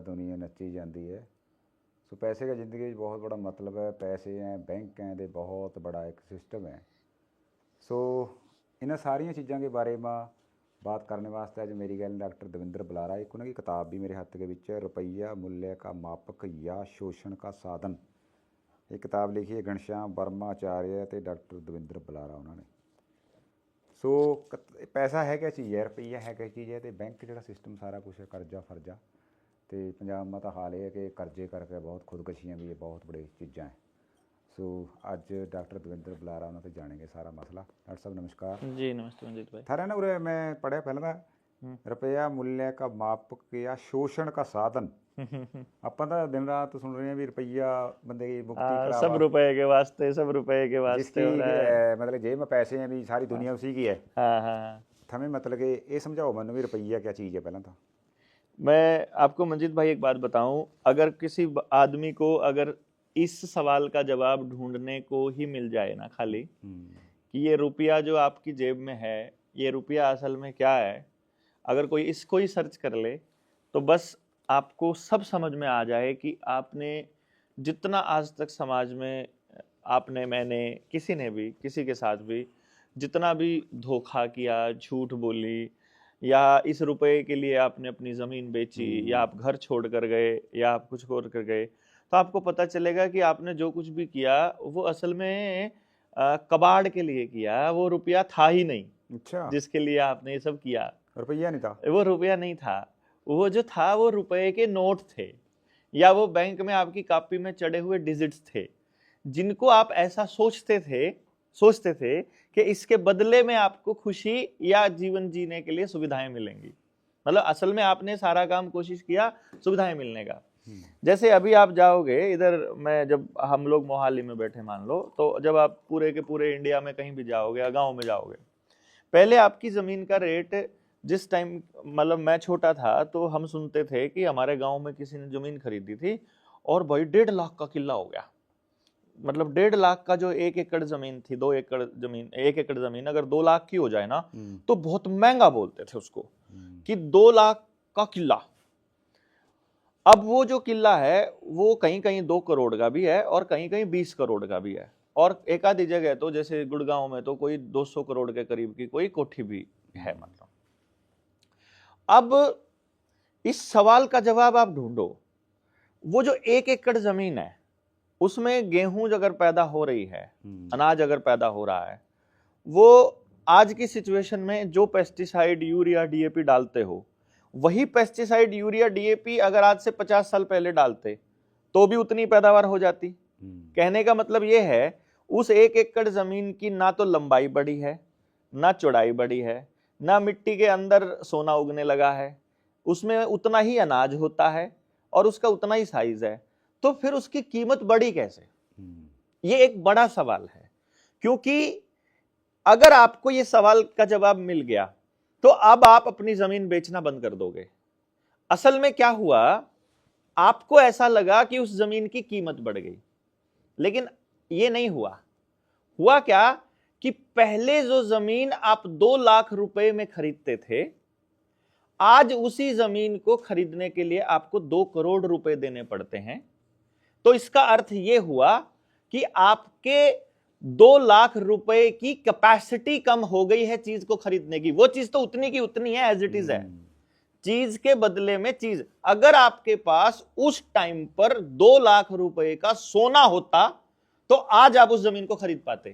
दुनिया नच्ची जाती है। सो पैसे का जिंदगी बहुत बड़ा मतलब है। पैसे हैं, बैंक हैं, दे बहुत बड़ा एक सिस्टम है। सो इन्हां सारिया चीज़ों के बारे में बात करने वास्ते अज मेरी गल डॉक्टर दविंदर बलारा, एक उन्होंने किताब भी मेरे हाथ के विच है, रुपया मूल्य का मापक या शोषण का साधन। ये किताब लिखी है घनश्याम वर्मा आचार्य तो डॉक्टर दविंदर बलारा उन्होंने। सो पैसा है क्या चीज़ है, रुपया है क्या चीज़ है, तो बैंक जो सिस्टम सारा कुछ है, कर्जा फर्जा। तो पंजाब में तो हाल है कि कर्जे करके बहुत खुदकशियाँ भी है, बहुत बड़ी चीज़ा है। सो अज डॉक्टर दविंदर बलारा उन्होंने जानेंगे सारा मसला। डॉक्टर साहब नमस्कार जी। नमस्ते मंजीत भाई। थारे ना उरे मैं पढ़िया पहले रुपया मूल्य का मापक या शोषण का साधन। ਆਪਾਂ ਤਾਂ दिन रात सुन रहे हैं भी रुपया बंदे की मुक्ति करा, सब रुपए के वास्ते, सब रुपए के वास्ते जिसकी हो रहा है। मतलब जेब में पैसे हैं भी सारी दुनिया उसी की है। हाँ हाँ। थमें मतलब कि ये समझाओ मैंने भी रुपया क्या चीज़ है पहले तो। मैं आपको मंजीत भाई एक बात बताऊं, अगर किसी आदमी को अगर इस सवाल का जवाब ढूंढने को ही मिल जाए ना खाली कि ये रुपया जो आपकी जेब में है, ये रुपया असल में क्या है, अगर कोई इसको ही सर्च कर ले तो बस आपको सब समझ में आ जाए कि आपने जितना आज तक समाज में आपने, मैंने, किसी ने भी, किसी के साथ भी जितना भी धोखा किया, झूठ बोली, या इस रुपए के लिए आपने अपनी ज़मीन बेची, या आप घर छोड़ कर गए, या आप कुछ और कर गए, तो आपको पता चलेगा कि आपने जो कुछ भी किया वो असल में कबाड़ के लिए किया। वो रुपया था ही नहीं। अच्छा, जिसके लिए आपने ये सब किया रुपया नहीं था। वो रुपया नहीं था। वो जो था वो रुपए के नोट थे, या वो बैंक में आपकी कॉपी में चढ़े हुए डिजिट्स थे, जिनको आप ऐसा सोचते थे कि इसके बदले में आपको खुशी या जीवन जीने के लिए सुविधाएं मिलेंगी। मतलब असल में आपने सारा काम कोशिश किया सुविधाएं मिलने का। जैसे अभी आप जाओगे इधर, मैं जब हम लोग मोहाली में बैठे मान लो, तो जब आप पूरे के पूरे इंडिया में कहीं भी जाओगे या गाँव में जाओगे, पहले आपकी जमीन का रेट जिस टाइम, मतलब मैं छोटा था तो हम सुनते थे कि हमारे गांव में किसी ने जमीन खरीदी थी और भाई 1.5 लाख का किला हो गया। मतलब 1.5 लाख का जो 1 एकड़ जमीन थी, 2 एकड़ जमीन, 1 एकड़ जमीन अगर 2 लाख की हो जाए ना तो बहुत महंगा बोलते थे उसको कि 2 लाख का किला। अब वो जो किला है वो कहीं कहीं 2 करोड़ का भी है और कहीं कहीं 20 करोड़ का भी है, और एक आधी जगह तो जैसे गुड़गांव में तो कोई 200 करोड़ के करीब की कोई कोठी भी है। मतलब अब इस सवाल का जवाब आप ढूंढो, वो जो 1 एकड़ जमीन है उसमें गेहूं अगर पैदा हो रही है, अनाज अगर पैदा हो रहा है, वो आज की सिचुएशन में जो पेस्टिसाइड, यूरिया, डीएपी डालते हो, वही पेस्टिसाइड, यूरिया, डीएपी अगर आज से 50 साल पहले डालते तो भी उतनी पैदावार हो जाती। कहने का मतलब ये है, उस 1 एकड़ जमीन की ना तो लंबाई बढ़ी है, ना चौड़ाई बढ़ी है, ना मिट्टी के अंदर सोना उगने लगा है, उसमें उतना ही अनाज होता है और उसका उतना ही साइज है, तो फिर उसकी कीमत बढ़ी कैसे? ये एक बड़ा सवाल है। क्योंकि अगर आपको ये सवाल का जवाब मिल गया तो अब आप अपनी जमीन बेचना बंद कर दोगे। असल में क्या हुआ, आपको ऐसा लगा कि उस जमीन की कीमत बढ़ गई, लेकिन ये नहीं हुआ। हुआ क्या कि पहले जो जमीन आप 2 लाख रुपए में खरीदते थे, आज उसी जमीन को खरीदने के लिए आपको 2 करोड़ रुपए देने पड़ते हैं। तो इसका अर्थ यह हुआ कि आपके 2 लाख रुपए की कैपेसिटी कम हो गई है चीज को खरीदने की। वो चीज तो उतनी की उतनी है, एज इट इज है। चीज के बदले में चीज। अगर आपके पास उस टाइम पर 2 लाख रुपए का सोना होता तो आज आप उस जमीन को खरीद पाते।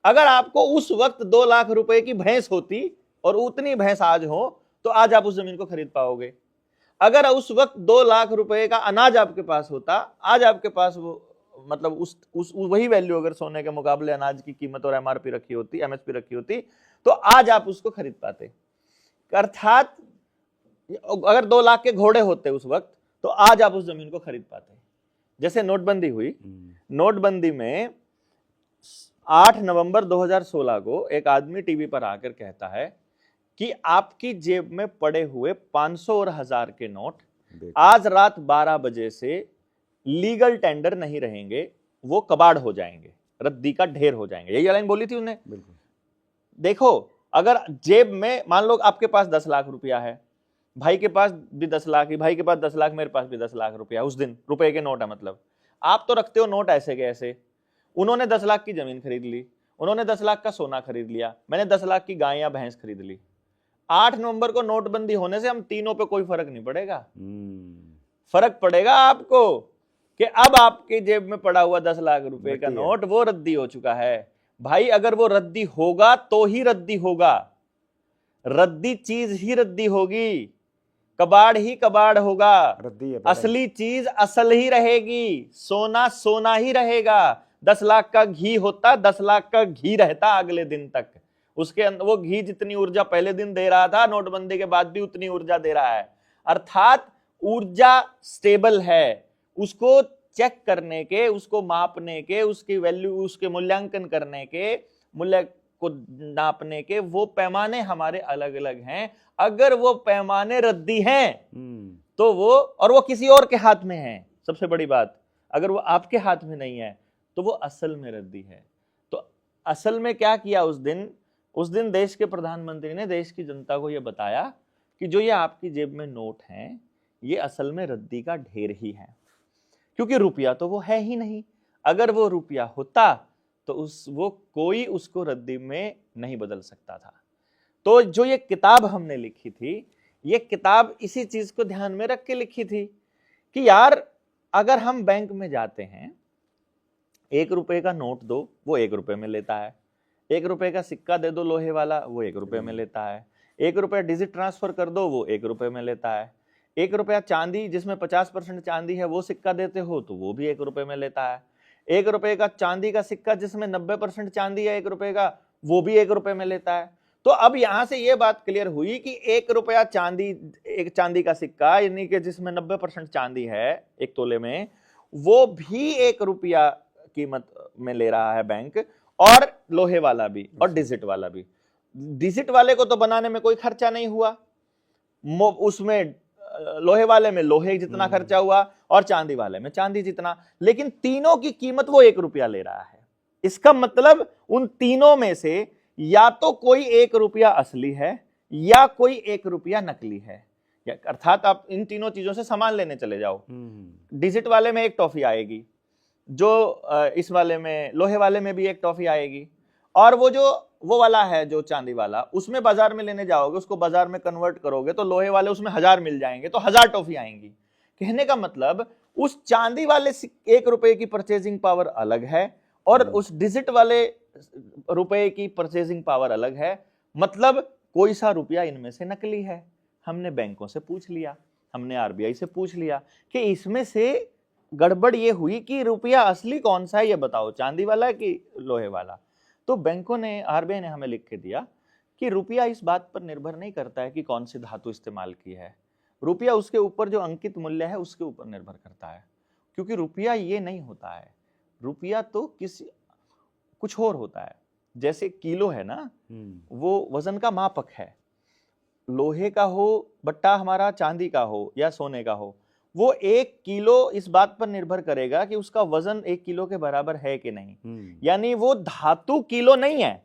अगर आपको उस वक्त 2 लाख रुपए की भैंस होती और उतनी भैंस आज हो तो आज आप उस जमीन को खरीद पाओगे। अगर उस वक्त 2 लाख रुपए का अनाज आपके पास होता, आज आपके पास वो, मतलब उस वही वैल्यू अगर सोने के मुकाबले अनाज की कीमत और एमआरपी रखी होती, एमएसपी रखी होती, तो आज आप उसको खरीद पाते। अर्थात अगर 2 लाख के घोड़े होते उस वक्त तो आज आप उस जमीन को खरीद पाते। जैसे नोटबंदी हुई, नोटबंदी में 8 नवंबर 2016 को एक आदमी टीवी पर आकर कहता है कि आपकी जेब में पड़े हुए 500 और 1000 के नोट आज रात 12 बजे से लीगल टेंडर नहीं रहेंगे, वो कबाड़ हो जाएंगे, रद्दी का ढेर हो जाएंगे। यही लाइन बोली थी उन्होंने। देखो, अगर जेब में मान लो आपके पास 10 लाख रुपया है, भाई के पास भी 10 लाख, भाई के पास 10 लाख, मेरे पास भी 10 लाख रुपया, उस दिन रुपए के नोट है। मतलब आप तो रखते हो नोट ऐसे के ऐसे, उन्होंने 10 लाख की जमीन खरीद ली, उन्होंने 10 लाख का सोना खरीद लिया, मैंने 10 लाख की गाय या भैंस खरीद ली। 8 नवंबर को नोटबंदी होने से हम तीनों पे कोई फर्क नहीं पड़ेगा। फर्क पड़ेगा आपको कि अब आपकी जेब में पड़ा हुआ 10 लाख रुपए का नोट वो रद्दी हो चुका है। भाई अगर वो रद्दी होगा तो ही रद्दी होगा, रद्दी चीज ही रद्दी होगी, कबाड़ ही कबाड़ होगा, असली चीज असल ही रहेगी, सोना सोना ही रहेगा। 10 लाख का घी होता 10 लाख का घी रहता अगले दिन तक, उसके अंदर वो घी जितनी ऊर्जा पहले दिन दे रहा था नोटबंदी के बाद भी उतनी ऊर्जा दे रहा है। अर्थात ऊर्जा स्टेबल है, उसको चेक करने के, उसको मापने के, उसकी वैल्यू, उसके मूल्यांकन करने के, मूल्य को नापने के वो पैमाने हमारे अलग अलग हैं। अगर वो पैमाने रद्दी हैं तो वो किसी और के हाथ में है, सबसे बड़ी बात, अगर वो आपके हाथ में नहीं है तो वो असल में रद्दी है। तो असल में क्या किया उस दिन देश के प्रधानमंत्री ने देश की जनता को यह बताया कि जो ये आपकी जेब में नोट हैं ये असल में रद्दी का ढेर ही है, क्योंकि रुपया तो वो है ही नहीं। अगर वो रुपया होता तो वो कोई उसको रद्दी में नहीं बदल सकता था। तो जो ये किताब हमने लिखी थी, ये किताब इसी चीज को ध्यान में रख के लिखी थी कि यार अगर हम बैंक में जाते हैं, 1 रुपए का नोट दो वो 1 रुपए में लेता है, 1 रुपए का सिक्का दे दो लोहे वाला वो 1 रुपए में लेता है, 1 रुपया डिजिट ट्रांसफर कर दो वो 1 रुपए में लेता है, 1 रुपया चांदी जिसमें 50% चांदी है वो सिक्का देते हो तो वो भी 1 रुपए में लेता है, 1 रुपए का चांदी का सिक्का जिसमें 90% चांदी है 1 रुपए का वो भी 1 रुपए में लेता है। तो अब यहां से ये बात क्लियर हुई कि 1 रुपया चांदी, एक चांदी का सिक्का यानी कि जिसमें 90% चांदी है 1 तोले में, वो भी 1 रुपया कीमत में ले रहा है बैंक, और लोहे वाला भी और डिजिट वाला भी। डिजिट वाले को तो बनाने में कोई खर्चा नहीं हुआ, उसमें लोहे वाले में लोहे जितना खर्चा हुआ और चांदी वाले में चांदी जितना, लेकिन तीनों की कीमत वो 1 रुपया ले रहा है। इसका मतलब उन तीनों में से या तो कोई 1 रुपया असली है या कोई 1 रुपया नकली है। अर्थात आप इन तीनों चीजों से सामान लेने चले जाओ, डिजिट वाले में 1 टॉफी आएगी, जो इस वाले में लोहे वाले में भी 1 टॉफी आएगी, और वो वाला है जो चांदी वाला, उसमें बाजार में लेने जाओगे, उसको बाजार में कन्वर्ट करोगे तो लोहे वाले उसमें 1000 मिल जाएंगे, तो 1000 टॉफी आएंगी। कहने का मतलब उस चांदी वाले 1 रुपए की परचेजिंग पावर अलग है और उस डिजिट वाले रुपए की परचेजिंग पावर अलग है। मतलब कोई सा रुपया इनमें से नकली है। हमने बैंकों से पूछ लिया, हमने आरबीआई से पूछ लिया कि इसमें से गड़बड़ ये हुई कि रुपया असली कौन सा है ये बताओ, चांदी वाला कि लोहे वाला। तो बैंकों ने, आरबीआई ने हमें लिख के दिया कि रुपया इस बात पर निर्भर नहीं करता है कि कौन सी धातु इस्तेमाल की है, रुपया उसके ऊपर जो अंकित मूल्य है उसके ऊपर निर्भर करता है। क्योंकि रुपया ये नहीं होता है, रुपया तो कुछ और होता है। जैसे किलो है ना, वो वजन का मापक है, लोहे का हो बट्टा हमारा, चांदी का हो या सोने का हो, वो 1 किलो इस बात पर निर्भर करेगा कि उसका वजन 1 किलो के बराबर है कि नहीं। यानी वो धातु किलो नहीं है,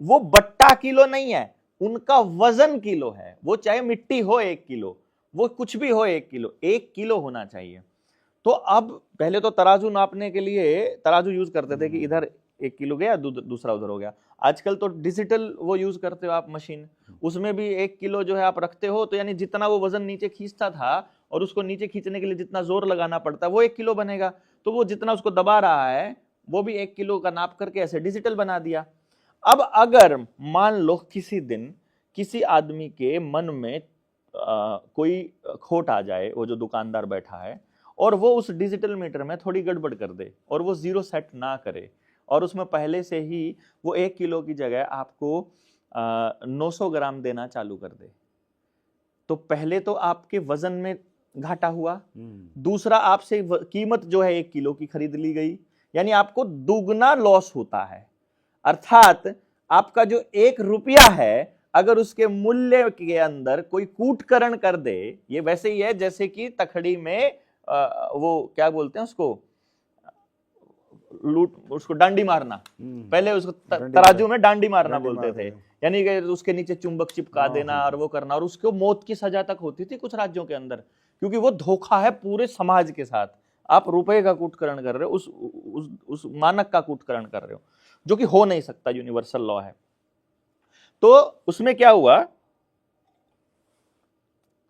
वो बट्टा किलो नहीं है, उनका वजन किलो है। वो चाहे मिट्टी हो 1 किलो, वो कुछ भी हो 1 किलो, 1 किलो होना चाहिए। तो अब पहले तो तराजू नापने के लिए तराजू यूज करते थे कि इधर 1 किलो गया, दूसरा उधर हो गया। आजकल तो डिजिटल वो यूज करते हो आप मशीन, उसमें भी 1 किलो जो है आप रखते हो, तो यानी जितना वो वजन नीचे खींचता था और उसको नीचे खींचने के लिए जितना जोर लगाना पड़ता है वो 1 किलो बनेगा। तो वो जितना उसको दबा रहा है वो भी 1 किलो का नाप करके ऐसे डिजिटल बना दिया। अब अगर मान लो किसी दिन किसी आदमी के मन में कोई खोट आ जाए, वो जो दुकानदार बैठा है, और वो उस डिजिटल मीटर में थोड़ी गड़बड़ कर दे और वो 0 सेट ना करे और उसमें पहले से ही वो 1 किलो की जगह आपको 900 ग्राम देना चालू कर दे, तो पहले तो आपके वजन में घाटा हुआ, दूसरा आपसे कीमत जो है 1 किलो की खरीद ली गई, यानी आपको दुगना लॉस होता है। अर्थात आपका जो 1 रुपया है, अगर उसके मूल्य के अंदर कोई कूटकरण कर दे, ये वैसे ही है जैसे कि तखड़ी में वो क्या बोलते हैं उसको, उसको डांडी मारना, पहले उसको तराजू में डांडी मारना बोलते थे यानी कि उसके नीचे चुंबक चिपका देना और वो करना, और उसको मौत की सजा तक होती थी कुछ राज्यों के अंदर, क्योंकि वो धोखा है पूरे समाज के साथ। आप रुपए का कूटकरण कर रहे हो, उस मानक का कूटकरण कर रहे हो, जो कि हो नहीं सकता, यूनिवर्सल लॉ है। तो उसमें क्या हुआ,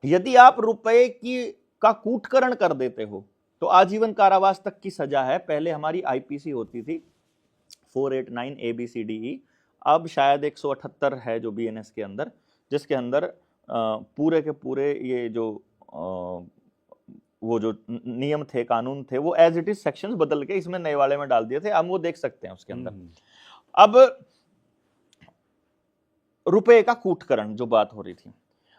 यदि आप रुपए का कूटकरण कर देते हो तो आजीवन कारावास तक की सजा है। पहले हमारी आईपीसी होती थी 489 ABCDE, अब शायद 178 है जो बीएनएस के अंदर, जिसके अंदर पूरे के पूरे ये जो वो जो नियम थे, कानून थे, वो एज इट इज सेक्शंस बदल के इसमें नए वाले में डाल दिए थे। हम वो देख सकते हैं उसके अंदर। अब रुपए का कूटकरण जो बात हो रही थी,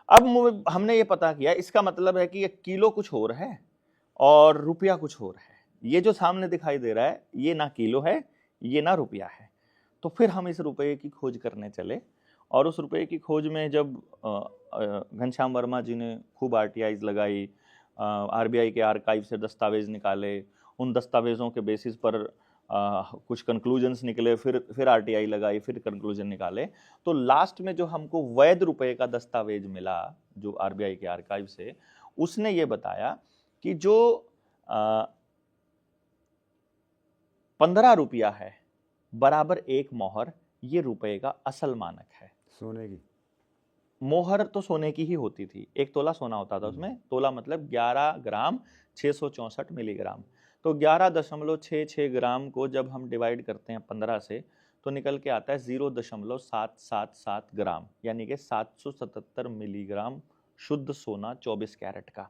अब हमने ये पता किया, इसका मतलब है कि ये किलो कुछ और है और रुपया कुछ और है। ये जो सामने दिखाई दे रहा है ये ना किलो है, ये ना रुपया है। तो फिर हम इस रुपये की खोज करने चले, और उस रुपये की खोज में जब घनश्याम वर्मा जी ने खूब आरटीआईज लगाई, आरबीआई के आर्काइव से दस्तावेज निकाले, उन दस्तावेजों के बेसिस पर कुछ कंक्लूजन्स निकले, फिर आरटीआई लगाई, फिर कंक्लूजन निकाले, तो लास्ट में जो हमको वैध रुपये का दस्तावेज मिला जो आरबीआई के आर्काइव से, उसने ये बताया कि जो 15 रुपया है बराबर 1 मोहर, ये रुपए का असल मानक है। सोने की मोहर तो सोने की ही होती थी, 1 तोला सोना होता था उसमें। तोला मतलब 11 ग्राम 664 मिलीग्राम। तो 11.66 ग्राम को जब हम डिवाइड करते हैं 15 से, तो निकल के आता है 0.777 ग्राम, यानी कि 777 मिलीग्राम शुद्ध सोना 24 कैरेट का।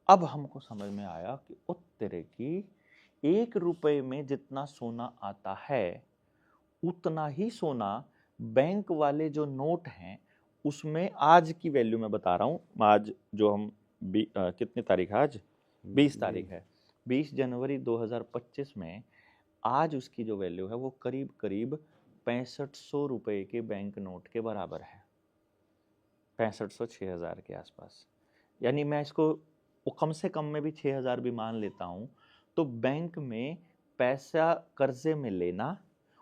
अब हमको समझ में आया कि उत्तरे की 1 रुपए में जितना सोना आता है, उतना ही सोना बैंक वाले जो नोट हैं उसमें आज की वैल्यू में बता रहा हूं, आज जो हम कितनी तारीख है, आज 20 तारीख है, 20 जनवरी 2025 में आज उसकी जो वैल्यू है वो करीब करीब 6500 रुपए के बैंक नोट के बराबर है, 6500 6000 के आसपास। यानी मैं इसको कम से कम में भी 6000 भी मान लेता हूं, तो बैंक में पैसा कर्जे में लेना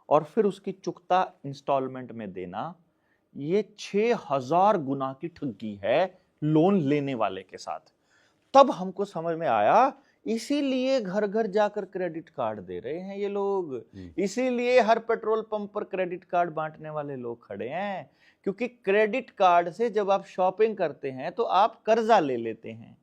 और फिर उसकी चुकता इंस्टॉलमेंट में देना, ये 6000 गुना की ठगी है लोन लेने वाले के साथ। तब हमको समझ में आया, इसीलिए घर घर जाकर क्रेडिट कार्ड दे रहे हैं ये लोग, इसीलिए हर पेट्रोल पंप पर क्रेडिट कार्ड बांटने वाले लोग खड़े हैं, क्योंकि क्रेडिट कार्ड से जब आप शॉपिंग करते हैं तो आप कर्जा ले लेते हैं।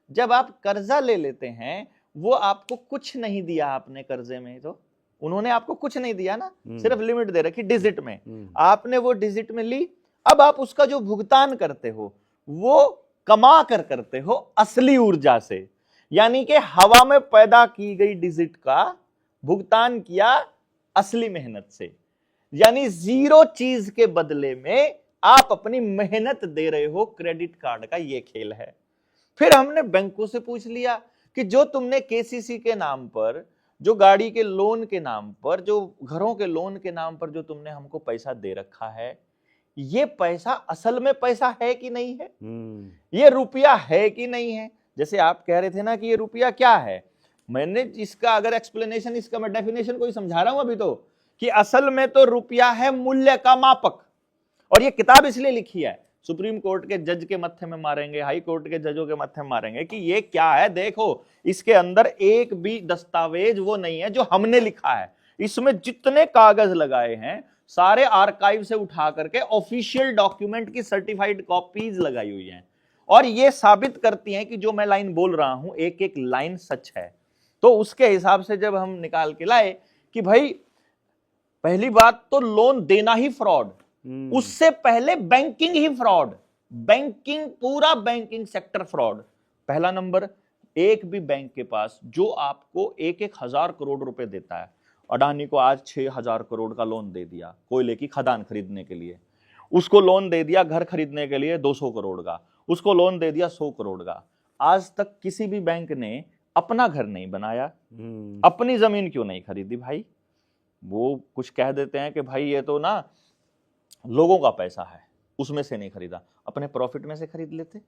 जब आप कर्जा ले लेते हैं, वो आपको कुछ नहीं दिया आपने कर्जे में, तो उन्होंने आपको कुछ नहीं दिया ना, सिर्फ लिमिट दे रखी डिजिट में, आपने वो डिजिट में ली। अब आप उसका जो भुगतान करते हो वो कमा कर करते हो असली ऊर्जा से, यानी कि हवा में पैदा की गई डिजिट का भुगतान किया असली मेहनत से। यानी 0 चीज के बदले में आप अपनी मेहनत दे रहे हो। क्रेडिट कार्ड का ये खेल है। फिर हमने बैंकों से पूछ लिया कि जो तुमने केसीसी के नाम पर, जो गाड़ी के लोन के नाम पर, जो घरों के लोन के नाम पर जो तुमने हमको पैसा दे रखा है, ये पैसा असल में पैसा है कि नहीं है, ये रुपया है कि नहीं है। जैसे आप कह रहे थे ना कि ये रुपया क्या है, मैंने इसका अगर एक्सप्लेनेशन, इसका मैं डेफिनेशन कोई समझा रहा हूं अभी तो, कि असल में तो रुपया है मूल्य का मापक। और ये किताब इसलिए लिखी है, सुप्रीम कोर्ट के जज के मत्थे में मारेंगे, हाई कोर्ट के जजों के मत्थे में मारेंगे कि ये क्या है, देखो इसके अंदर एक भी दस्तावेज वो नहीं है जो हमने लिखा है। इसमें जितने कागज लगाए हैं सारे आर्काइव से उठा करके ऑफिशियल डॉक्यूमेंट की सर्टिफाइड कॉपीज लगाई हुई हैं, और ये साबित करती हैं कि जो मैं लाइन बोल रहा हूं एक एक लाइन सच है। तो उसके हिसाब से जब हम निकाल के लाए कि भाई पहली बात तो लोन देना ही फ्रॉड, उससे पहले बैंकिंग ही फ्रॉड, बैंकिंग पूरा बैंकिंग सेक्टर फ्रॉड। पहला नंबर, एक भी बैंक के पास जो आपको 1-1 हजार करोड़ रुपए देता है, अडानी को आज 6000 करोड़ का लोन दे दिया कोयले की खदान खरीदने के लिए, उसको लोन दे दिया घर खरीदने के लिए 200 करोड़ का, उसको लोन दे दिया 100 करोड़ का। आज तक किसी भी बैंक ने अपना घर नहीं बनाया, अपनी जमीन क्यों नहीं खरीदी भाई? वो कुछ कह देते हैं कि भाई ये तो ना लोगों का पैसा है, उसमें से नहीं खरीदा, अपने प्रॉफिट में से खरीद लेते।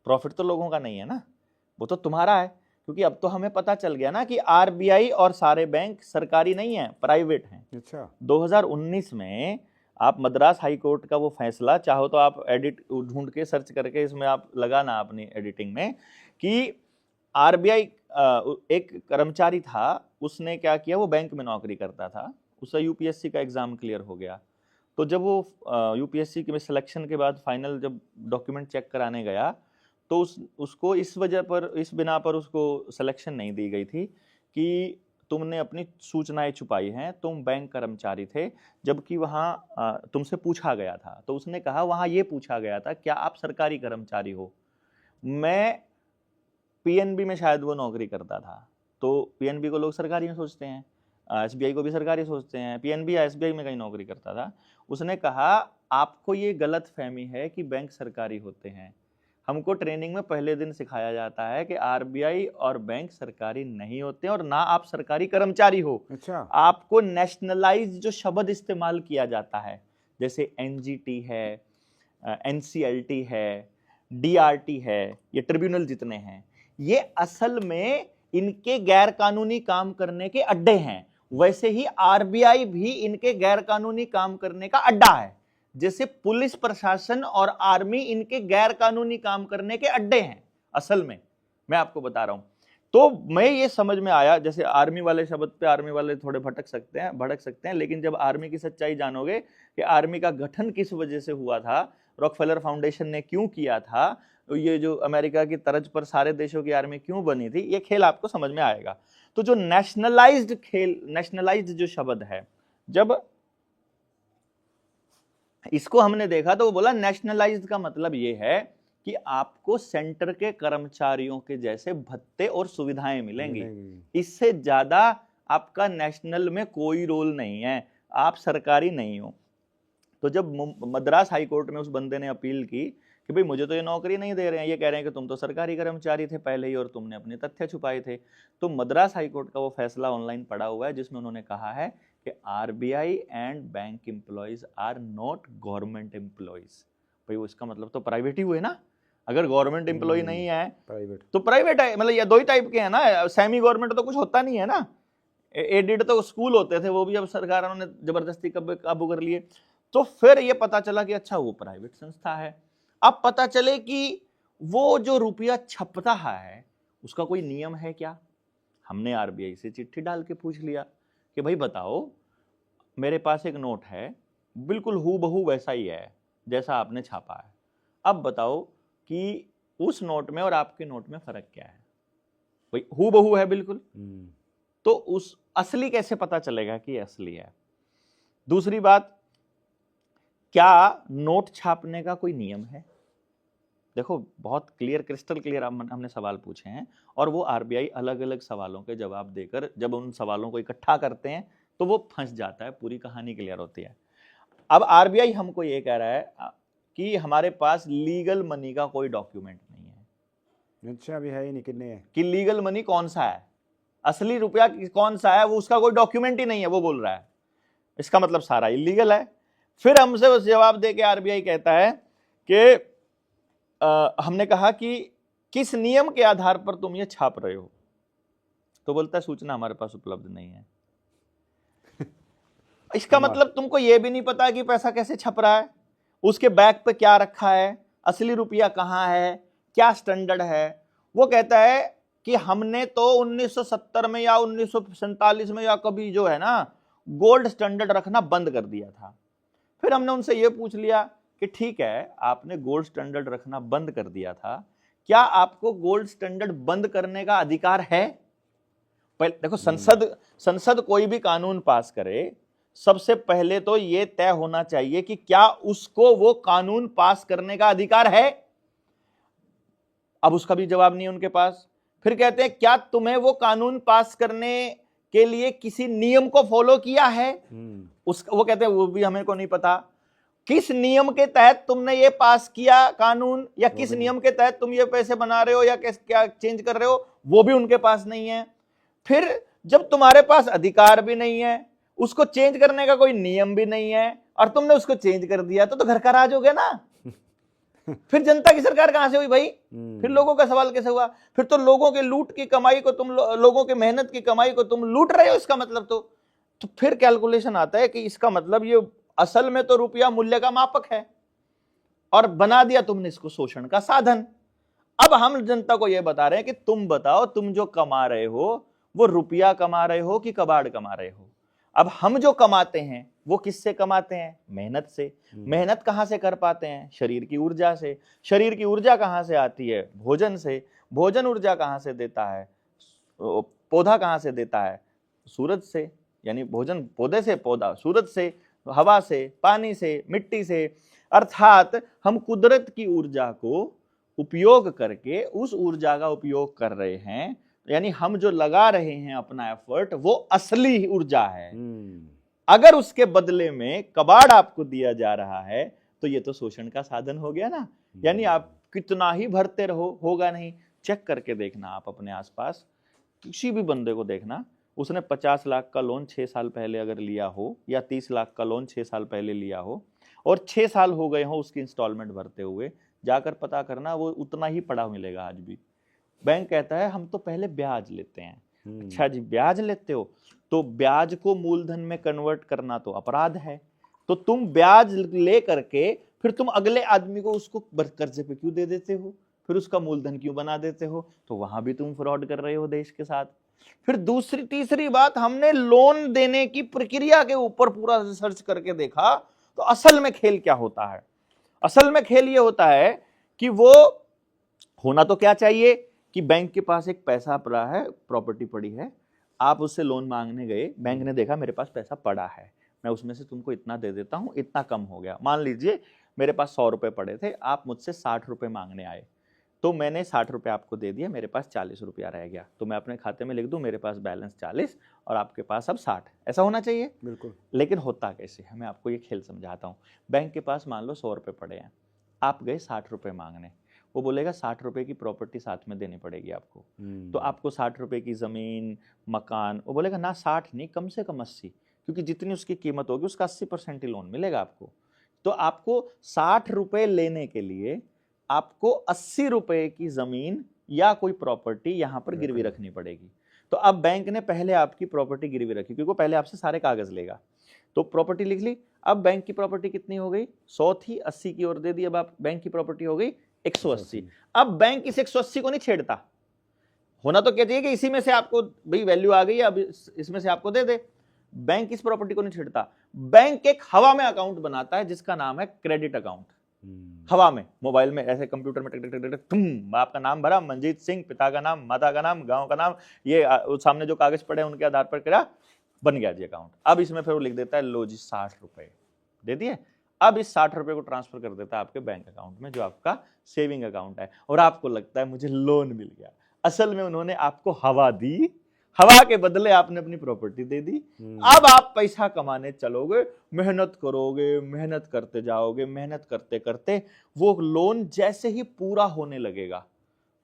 प्रॉफिट तो लोगों का नहीं है ना, वो तो तुम्हारा है, क्योंकि अब तो हमें पता चल गया ना कि आरबीआई और सारे बैंक सरकारी नहीं है, प्राइवेट हैं। अच्छा। 2019 में आप मद्रास हाई कोर्ट का वो फैसला चाहो तो आप एडिट ढूंढ के सर्च करके इसमें आप लगाना अपनी एडिटिंग में कि आरबीआई एक कर्मचारी था, उसने क्या किया, वो बैंक में नौकरी करता था, उसका यूपीएससी का एग्जाम क्लियर हो गया। तो जब वो यूपीएससी के सिलेक्शन के बाद फाइनल जब डॉक्यूमेंट चेक कराने गया तो उसको इस वजह पर, इस बिना पर उसको सिलेक्शन नहीं दी गई थी कि तुमने अपनी सूचनाएं छुपाई हैं, तुम बैंक कर्मचारी थे, जबकि वहाँ तुमसे पूछा गया था। तो उसने कहा वहाँ ये पूछा गया था क्या आप सरकारी कर्मचारी हो। मैं पीएनबी में शायद वो नौकरी करता था, तो पीएनबी को लोग सरकारी में सोचते हैं, एसबीआई को भी सरकारी सोचते हैं, पीएनबी या एसबीआई में कहीं नौकरी करता था। उसने कहा आपको ये गलत फहमी है कि बैंक सरकारी होते हैं। हमको ट्रेनिंग में पहले दिन सिखाया जाता है कि आरबीआई और बैंक सरकारी नहीं होते और ना आप सरकारी कर्मचारी हो। अच्छा। आपको नेशनलाइज जो शब्द इस्तेमाल किया जाता है, जैसे एनजीटी है, एनसीएलटी है, डीआरटी है, ये ट्रिब्यूनल जितने हैं, ये असल में इनके गैर कानूनी काम करने के अड्डे हैं। वैसे ही आरबीआई भी इनके गैर कानूनी काम करने का अड्डा है। जैसे पुलिस प्रशासन और आर्मी इनके गैर कानूनी काम करने के अड्डे हैं असल में, मैं आपको बता रहा हूं। तो मैं ये समझ में आया, जैसे आर्मी वाले शब्द पे आर्मी वाले थोड़े भटक सकते हैं, लेकिन जब आर्मी की सच्चाई जानोगे कि आर्मी का गठन किस वजह से हुआ था, रॉकफेलर फाउंडेशन ने क्यों किया था, ये जो अमेरिका की तर्ज पर सारे देशों की आर्मी क्यों बनी थी, ये खेल आपको समझ में आएगा। तो जो नेशनलाइज्ड खेल, नेशनलाइज्ड जो शब्द है, जब इसको हमने देखा तो वो बोला नेशनलाइज्ड का मतलब ये है कि आपको सेंटर के कर्मचारियों के जैसे भत्ते और सुविधाएं मिलेंगी, इससे ज्यादा आपका नेशनल में कोई रोल नहीं है, आप सरकारी नहीं हो। तो जब मद्रास हाई कोर्ट में उस बंदे ने अपील की कि भाई मुझे तो ये नौकरी नहीं दे रहे हैं, ये कह रहे हैं कि तुम तो सरकारी कर्मचारी थे पहले ही और तुमने अपने तथ्य छुपाए थे, तो मद्रास हाई कोर्ट का वो फैसला ऑनलाइन पड़ा हुआ है जिसमें उन्होंने कहा है कि RBI and bank employees are not government employees. भाई वो इसका मतलब तो प्राइवेट ही हुए ना, अगर गवर्नमेंट एम्प्लॉय नहीं है प्राइवेट तो प्राइवेट है, मतलब ये दो ही टाइप के हैं ना, सेमी गवर्नमेंट तो कुछ होता नहीं है ना, एडेड तो स्कूल होते थे, वो भी अब सरकारों ने जबरदस्ती काबू कर लिए। तो फिर ये पता चला कि अच्छा वो प्राइवेट संस्था है। अब पता चले कि वो जो रुपया छपता है उसका कोई नियम है क्या। हमने आरबीआई से चिट्ठी डाल के पूछ लिया कि भाई बताओ, मेरे पास एक नोट है, बिल्कुल हूबहू वैसा ही है जैसा आपने छापा है, अब बताओ कि उस नोट में और आपके नोट में फर्क क्या है। भाई हूबहू है बिल्कुल, तो उस असली कैसे पता चलेगा कि असली है। दूसरी बात, क्या नोट छापने का कोई नियम है। देखो बहुत क्लियर, क्रिस्टल क्लियर हमने सवाल पूछे हैं और वो आरबीआई अलग अलग सवालों के जवाब देकर जब उन सवालों को इकट्ठा करते हैं तो वो फंस जाता है, पूरी कहानी क्लियर होती है। अब आरबीआई हमको ये कह रहा है कि हमारे पास लीगल मनी का कोई डॉक्यूमेंट नहीं है। अच्छा, अभी है ही नहीं, कितने है कि लीगल मनी कौन सा है, असली रुपया कौन सा है, वो उसका कोई डॉक्यूमेंट ही नहीं है, वो बोल रहा है। इसका मतलब सारा इलीगल है। फिर हमसे उस जवाब दे के आरबीआई कहता है कि हमने कहा कि किस नियम के आधार पर तुम ये छाप रहे हो, तो बोलता है सूचना हमारे पास उपलब्ध नहीं है। इसका मतलब तुमको ये भी नहीं पता कि पैसा कैसे छप रहा है, उसके बैक पे क्या रखा है, असली रुपया कहाँ है, क्या स्टैंडर्ड है। वो कहता है कि हमने तो 1970 में या 1947 में या कभी जो है ना गोल्ड स्टैंडर्ड रखना बंद कर दिया था। फिर हमने उनसे ये पूछ लिया कि ठीक है, आपने गोल्ड स्टैंडर्ड रखना बंद कर दिया था, क्या आपको गोल्ड स्टैंडर्ड बंद करने का अधिकार है। पहले देखो, संसद कोई भी कानून पास करे, सबसे पहले तो यह तय होना चाहिए कि क्या उसको वो कानून पास करने का अधिकार है। अब उसका भी जवाब नहीं है उनके पास। फिर कहते हैं क्या तुम्हें वो कानून पास करने के लिए किसी नियम को फॉलो किया है। वो कहते हैं वो भी हमें को नहीं पता। किस नियम के तहत तुमने ये पास किया कानून, या किस नियम के तहत तुम ये पैसे बना रहे हो या क्या चेंज कर रहे हो, वो भी उनके पास नहीं है। फिर जब तुम्हारे पास अधिकार भी नहीं है, उसको चेंज करने का कोई नियम भी नहीं है, और तुमने उसको चेंज कर दिया, तो घर का राज हो गया ना। फिर जनता की सरकार कहां से हुई भाई, फिर लोगों का सवाल कैसे हुआ। फिर तो लोगों के लूट की कमाई को तुम लोगों के मेहनत की कमाई को तुम लूट रहे हो, इसका मतलब तो फिर कैलकुलेशन आता है कि इसका मतलब ये असल में तो रुपया मूल्य का मापक है और बना दिया तुमने इसको शोषण का साधन। अब हम जनता को यह बता रहे हैं कि तुम बताओ, तुम जो कमा रहे हो वो रुपया कमा रहे हो कि कबाड़ कमा रहे हो। अब हम जो कमाते हैं वो किससे कमाते हैं? मेहनत से। मेहनत कहां से कर पाते हैं? शरीर की ऊर्जा से। शरीर की ऊर्जा कहां से आती है? भोजन से। भोजन ऊर्जा कहां से देता है? पौधा कहां से देता है? सूरज से। यानी भोजन पौधे से, पौधा सूरज से, हवा से, पानी से, मिट्टी से। अर्थात हम कुदरत की ऊर्जा को उपयोग करके उस ऊर्जा का उपयोग कर रहे हैं। यानी हम जो लगा रहे हैं अपना एफर्ट वो असली ऊर्जा है। अगर उसके बदले में कबाड़ आपको दिया जा रहा है तो ये तो शोषण का साधन हो गया ना। यानी आप कितना ही भरते रहो होगा नहीं। चेक करके देखना आप अपने आसपास, किसी भी बंदे को देखना, उसने 50 लाख का लोन 6 साल पहले अगर लिया हो या 30 लाख का लोन 6 साल पहले लिया हो और 6 साल हो गए हो उसकी इंस्टॉलमेंट भरते हुए, जाकर पता करना वो उतना ही पड़ा मिलेगा आज भी। बैंक कहता है हम तो पहले ब्याज लेते हैं। अच्छा जी, ब्याज लेते हो तो ब्याज को मूलधन में कन्वर्ट करना तो अपराध है। तो तुम ब्याज ले करके फिर तुम अगले आदमी को उसको कर्जे पे क्यों दे देते हो? फिर उसका मूलधन क्यों बना देते हो? तो वहां भी तुम फ्रॉड कर रहे हो देश के साथ। फिर दूसरी तीसरी बात, हमने लोन देने की प्रक्रिया के ऊपर पूरा रिसर्च करके देखा तो असल में खेल क्या होता है? असल में खेल ये होता है कि वो होना तो क्या चाहिए कि बैंक के पास एक पैसा पड़ा है, प्रॉपर्टी पड़ी है, आप उससे लोन मांगने गए, बैंक ने देखा मेरे पास पैसा पड़ा है, मैं उसमें से तुमको इतना दे देता हूं, इतना कम हो गया। मान लीजिए मेरे पास 100 रुपए पड़े थे, आप मुझसे 60 रुपए मांगने आए, तो मैंने 60 रुपए आपको दे दिया, मेरे पास 40 रुपया रह गया, तो मैं अपने खाते में लिख दूं मेरे पास बैलेंस 40 और आपके पास अब 60। ऐसा होना चाहिए? बिल्कुल। लेकिन होता कैसे है, मैं आपको ये खेल समझाता हूँ। बैंक के पास मान लो 100 रुपए पड़े हैं, आप गए 60 रुपए मांगने, वो बोलेगा 60 रुपए की प्रॉपर्टी साथ में देनी पड़ेगी आपको। तो आपको 60 रुपए की जमीन, मकान, वो बोलेगा ना 60 नहीं, कम से कम 80, क्योंकि जितनी उसकी कीमत होगी उसका 80% ही लोन मिलेगा आपको। तो आपको 60 रुपए लेने के लिए आपको 80 रुपए की जमीन या कोई प्रॉपर्टी यहां पर गिरवी रखनी पड़ेगी। तो अब बैंक ने पहले आपकी प्रॉपर्टी गिरवी रखी, क्योंकि वो पहले आपसे सारे कागज लेगा। तो प्रॉपर्टी लिख ली। अब बैंक की प्रॉपर्टी कितनी हो गई? 100 थी, 80 की ओर दे दी, अब आप बैंक की प्रॉपर्टी हो गई 180। अब बैंक इस 180 को नहीं छेड़ता। होना तो क्या चाहिए कि इसी में से आपको भाई वैल्यू आ गई है, अब इसमें से आपको दे दे। बैंक इस प्रॉपर्टी को नहीं छेड़ता। बैंक एक हवा में अकाउंट बनाता है जिसका नाम है क्रेडिट अकाउंट। हवा में, मोबाइल में, ऐसे कंप्यूटर में टिक टिक टिक टिक, आपका नाम भरा, मंजीत सिंह, पिता का नाम, माता का नाम, गांव का नाम, ये सामने जो कागज पड़े उनके आधार पर क्या बन गया जी अकाउंट। अब इसमें फिर वो लिख देता है लो जी 60 रुपए दे दिए। अब इस 60 रुपए को ट्रांसफर कर देता है आपके बैंक अकाउंट में, जो आपका सेविंग अकाउंट है, और आपको लगता है मुझे लोन मिल गया। असल में उन्होंने आपको हवा दी, हवा के बदले आपने अपनी प्रॉपर्टी दे दी। अब आप पैसा कमाने चलोगे, मेहनत करोगे, मेहनत करते जाओगे, मेहनत करते करते वो लोन जैसे ही पूरा होने लगेगा,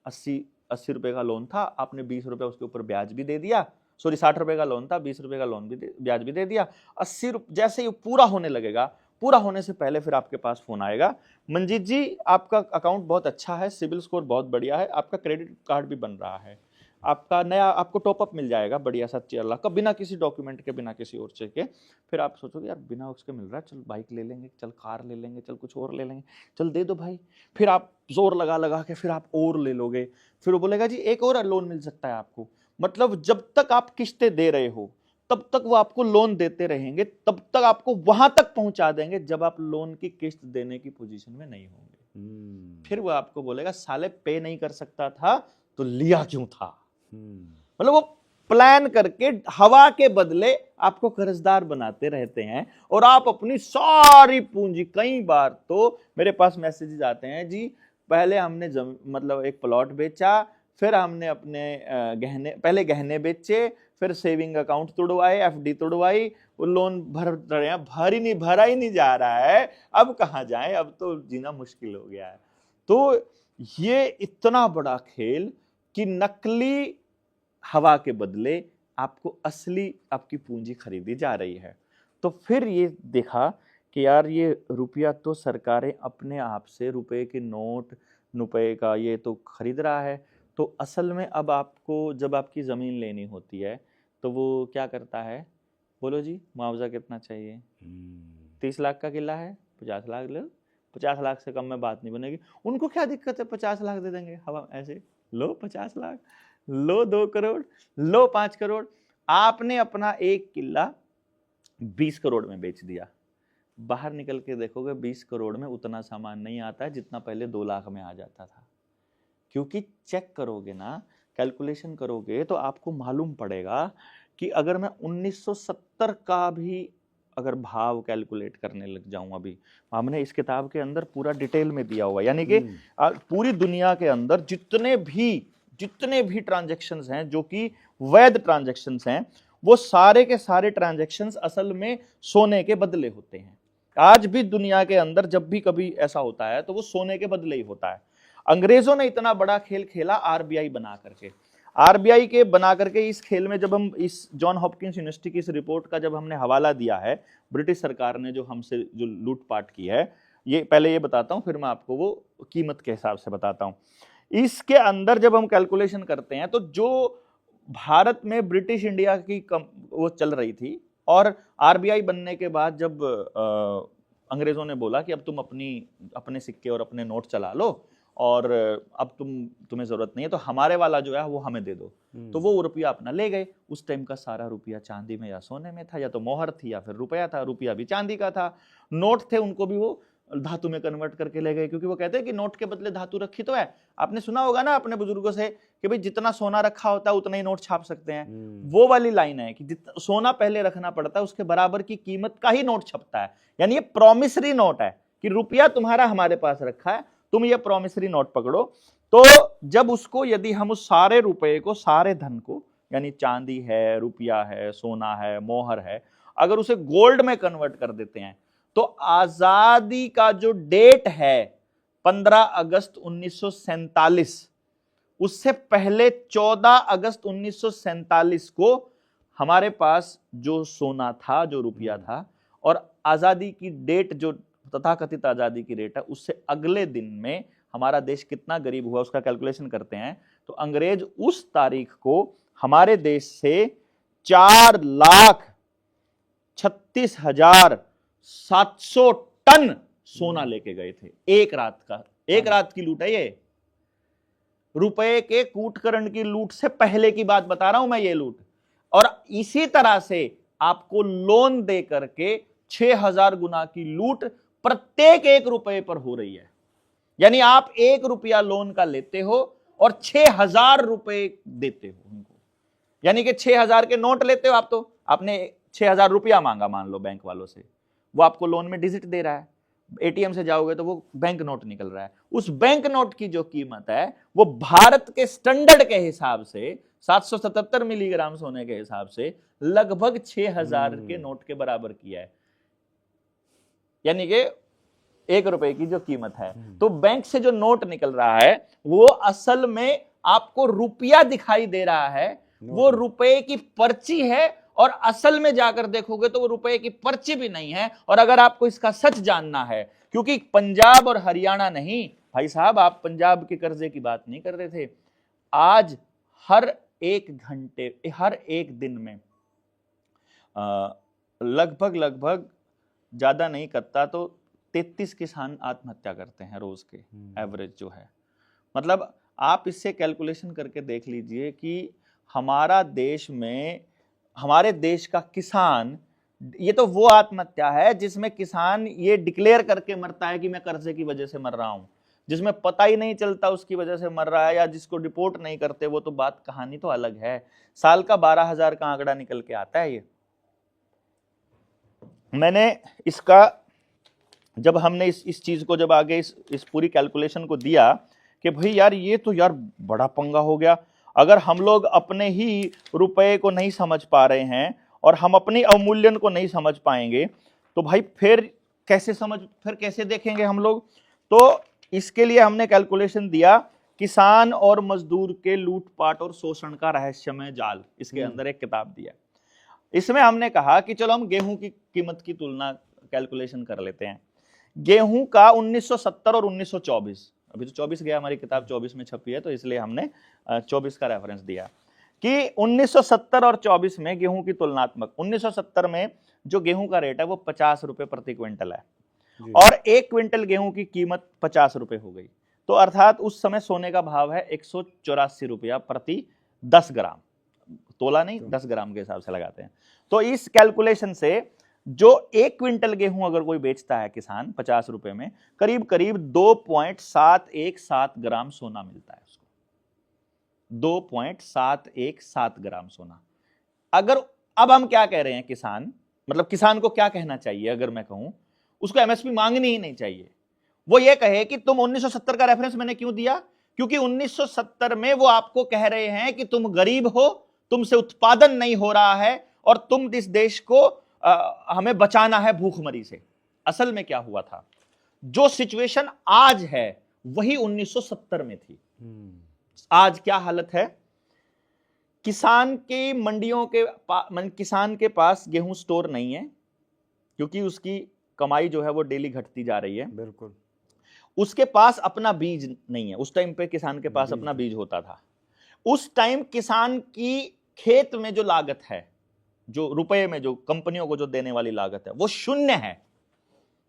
80 रुपए का लोन था, आपने 20 रुपए उसके ऊपर ब्याज भी दे दिया, सॉरी 60 रुपए का लोन था, 20 रुपए का लोन भी ब्याज भी दे दिया। 80 रुपए जैसे ही पूरा होने लगेगा, पूरा होने से पहले फिर आपके पास फोन आएगा, मंजीत जी आपका अकाउंट बहुत अच्छा है, सिविल स्कोर बहुत बढ़िया है, आपका क्रेडिट कार्ड भी बन रहा है, आपका नया आपको टॉपअप मिल जाएगा बढ़िया सा 4 लाख का, बिना किसी डॉक्यूमेंट के, बिना किसी और चीज के। फिर आप सोचोगे यार बिना उसके मिल रहा है, चल बाइक ले लेंगे, चल कार ले लेंगे, चल कुछ और ले लेंगे, चल दे दो भाई। फिर आप जोर लगा लगा के फिर आप और ले लोगे। फिर वो बोलेगा जी एक और लोन मिल सकता है आपको। मतलब जब तक आप किस्तें दे रहे हो तब तक वो आपको लोन देते रहेंगे, तब तक आपको वहां तक पहुंचा देंगे जब आप लोन की किस्त देने की पोजीशन में नहीं होंगे। फिर वो आपको बोलेगा साले पे नहीं कर सकता था तो लिया क्यों था। मतलब वो प्लान करके हवा के बदले आपको कर्जदार बनाते रहते हैं, और आप अपनी सारी पूंजी, कई बार तो मेरे पास मैसेजेस आते हैं जी पहले हमने मतलब एक प्लॉट बेचा, फिर हमने अपने गहने, पहले गहने बेचे, फिर सेविंग अकाउंट तुड़वाए, एफडी तुड़वाई, वो लोन भर रहे हैं, भरा ही नहीं जा रहा है, अब कहाँ जाए, अब तो जीना मुश्किल हो गया है। तो ये इतना बड़ा खेल कि नकली हवा के बदले आपको असली आपकी पूंजी खरीदी जा रही है। तो फिर ये देखा कि यार ये रुपया तो सरकारें अपने आप से रुपए के नोट, रुपए का ये तो खरीद रहा है। तो असल में अब आपको जब आपकी ज़मीन लेनी होती है तो वो क्या करता है, बोलो जी मुआवजा कितना चाहिए? 30 लाख का किला है, 50 लाख लो, 50 लाख से कम में बात नहीं बनेगी। उनको क्या दिक्कत है, 50 लाख दे देंगे हवा ऐसे, लो 50 लाख, लो 2 करोड़, लो 5 करोड़। आपने अपना एक किला 20 करोड़ में बेच दिया, बाहर निकल के देखोगे 20 करोड़ में उतना सामान नहीं आता है जितना पहले 2 लाख में आ जाता था। क्योंकि चेक करोगे ना, कैलकुलेशन करोगे तो आपको मालूम पड़ेगा कि अगर मैं 1970 का भी अगर भाव कैलकुलेट करने लग जाऊं, अभी हमने इस किताब के अंदर पूरा डिटेल में दिया हुआ है, यानी कि पूरी दुनिया के अंदर जितने भी ट्रांजैक्शंस हैं जो कि वैध ट्रांजैक्शंस हैं, वो सारे के सारे ट्रांजैक्शंस असल में सोने के बदले होते हैं। आज भी दुनिया के अंदर जब भी कभी ऐसा होता है तो वो सोने के बदले ही होता है। अंग्रेजों ने इतना बड़ा खेल खेला आरबीआई बना करके, आरबीआई के बना करके इस खेल में जब हम इस जॉन हॉपकिंस यूनिवर्सिटी की इस रिपोर्ट का जब हमने हवाला दिया है, ब्रिटिश सरकार ने जो हमसे जो लूटपाट की है, ये पहले ये बताता हूं, फिर मैं आपको वो कीमत के हिसाब से बताता हूं। इसके अंदर जब हम कैलकुलेशन करते हैं तो जो भारत में ब्रिटिश इंडिया की वो चल रही थी, और आरबीआई बनने के बाद जब अंग्रेजों ने बोला कि अब तुम अपने सिक्के और अपने नोट चला लो और अब तुम्हें जरूरत नहीं है, तो हमारे वाला जो है वो हमें दे दो, तो वो रुपया अपना ले गए। उस टाइम का सारा रुपया चांदी में या सोने में था, या तो मोहर थी या फिर रुपया था, रुपया भी चांदी का था। नोट थे उनको भी वो धातु में कन्वर्ट करके ले गए, क्योंकि वो कहते हैं कि नोट के बदले धातु रखी तो है। आपने सुना होगा ना अपने बुजुर्गों से कि भाई जितना सोना रखा होता है उतना ही नोट छाप सकते हैं। वो वाली लाइन है कि जितना सोना पहले रखना पड़ता है उसके बराबर की कीमत का ही नोट छपता है। यानी ये प्रॉमिसरी नोट है कि रुपया तुम्हारा हमारे पास रखा है, तुम ये प्रॉमिसरी नोट पकड़ो। तो जब उसको, यदि हम उस सारे रुपए को, सारे धन को, यानी चांदी है, रुपया है, सोना है, मोहर है, अगर उसे गोल्ड में कन्वर्ट कर देते हैं तो आजादी का जो डेट है 15 अगस्त 1947, उससे पहले 14 अगस्त 1947 को हमारे पास जो सोना था, जो रुपया था, और आजादी की डेट जो तथाकथित आजादी की रेट है, उससे अगले दिन में हमारा देश कितना गरीब हुआ उसका कैलकुलेशन करते हैं तो अंग्रेज उस तारीख को हमारे देश से 4,36,700 टन सोना लेके गए थे। एक रात का, एक रात की लूट है ये। रुपए के कूटकरण की लूट से पहले की बात बता रहा हूं मैं, ये लूट। और इसी तरह से आपको लोन दे करके 6,000 गुना की लूट प्रत्येक 1 रुपए पर हो रही है। यानी आप 1 रुपया लोन का लेते हो और 6,000 रुपए देते हो उनको। यानी कि 6,000 के नोट लेते हो आप, तो आपने 6,000 रुपया मांगा मान लो बैंक वालों से, वो आपको लोन में डिजिट दे रहा है। एटीएम से जाओगे तो वो बैंक नोट निकल रहा है। उस बैंक नोट की जो कीमत है वो भारत के स्टैंडर्ड के हिसाब से 777 मिलीग्राम सोने के हिसाब से लगभग 6,000 के नोट के बराबर किया है। यानी कि 1 रुपए की जो कीमत है, तो बैंक से जो नोट निकल रहा है वो असल में आपको रुपया दिखाई दे रहा है, वो रुपए की पर्ची है, और असल में जाकर देखोगे तो वो रुपए की पर्ची भी नहीं है। और अगर आपको इसका सच जानना है, क्योंकि पंजाब और हरियाणा नहीं भाई साहब, आप पंजाब के कर्जे की बात नहीं कर रहे थे, आज हर 1 घंटे, हर 1 दिन में लगभग ज्यादा नहीं करता तो 33 किसान आत्महत्या करते हैं रोज के, एवरेज जो है। मतलब आप इससे कैलकुलेशन करके देख लीजिए कि हमारा देश में, हमारे देश का किसान, ये तो वो आत्महत्या है जिसमें किसान ये डिक्लेयर करके मरता है कि मैं कर्जे की वजह से मर रहा हूं, जिसमें पता ही नहीं चलता उसकी वजह से मर रहा है, या जिसको रिपोर्ट नहीं करते, वो तो बात, कहानी तो अलग है। साल का 12,000 का आंकड़ा निकल के आता है। ये मैंने इसका, जब हमने इस चीज को जब आगे इस पूरी कैलकुलेशन को दिया कि भाई यार ये तो यार बड़ा पंगा हो गया, अगर हम लोग अपने ही रुपए को नहीं समझ पा रहे हैं और हम अपनी अवमूल्यन को नहीं समझ पाएंगे तो भाई फिर कैसे देखेंगे हम लोग। तो इसके लिए हमने कैलकुलेशन दिया, किसान और मजदूर के लूटपाट और शोषण का रहस्यमय जाल, इसके अंदर एक किताब दिया। इसमें हमने कहा कि चलो हम गेहूं की कीमत की तुलना कैलकुलेशन कर लेते हैं। गेहूं का 1970 और 1924, अभी तो 24 गया, हमारी किताब 24 में छपी है तो इसलिए हमने 24 का रेफरेंस दिया कि 1970 और 24 में गेहूं की तुलनात्मक, 1970 में जो गेहूं का रेट है वो 50 रुपए प्रति क्विंटल है जी। और 1 क्विंटल गेहूं की कीमत 50 रुपए हो गई, तो अर्थात उस समय सोने का भाव है 184 रुपया प्रति 10 ग्राम, तोला नहीं 10 ग्राम के हिसाब से लगाते हैं। तो इस कैलकुलेशन से जो 1 क्विंटल गेहूं अगर कोई बेचता है किसान 50 रुपए में, करीब करीब 2.717 ग्राम सोना मिलता है उसको, 2.717 ग्राम सोना। अगर अब हम क्या कह रहे हैं, किसान मतलब किसान को क्या कहना चाहिए, अगर मैं कहूं उसको एमएसपी मांगनी ही नहीं चाहिए, वो ये कहे कि तुम 1970 का रेफरेंस मैंने क्यों दिया, क्योंकि 1970 में वो आपको कह रहे हैं कि तुम गरीब हो, तुमसे उत्पादन नहीं हो रहा है और तुम इस देश को हमें बचाना है भूखमरी से। असल में क्या हुआ था, जो सिचुएशन आज है वही 1970 में थी। आज क्या हालत है, किसान की मंडियों के किसान के पास गेहूं स्टोर नहीं है, क्योंकि उसकी कमाई जो है वो डेली घटती जा रही है। बिल्कुल। उसके पास अपना बीज नहीं है, उस टाइम पे किसान के पास अपना बीज होता था। उस टाइम किसान की खेत में जो लागत है, जो रुपए में जो कंपनियों को जो देने वाली लागत है, वो शून्य है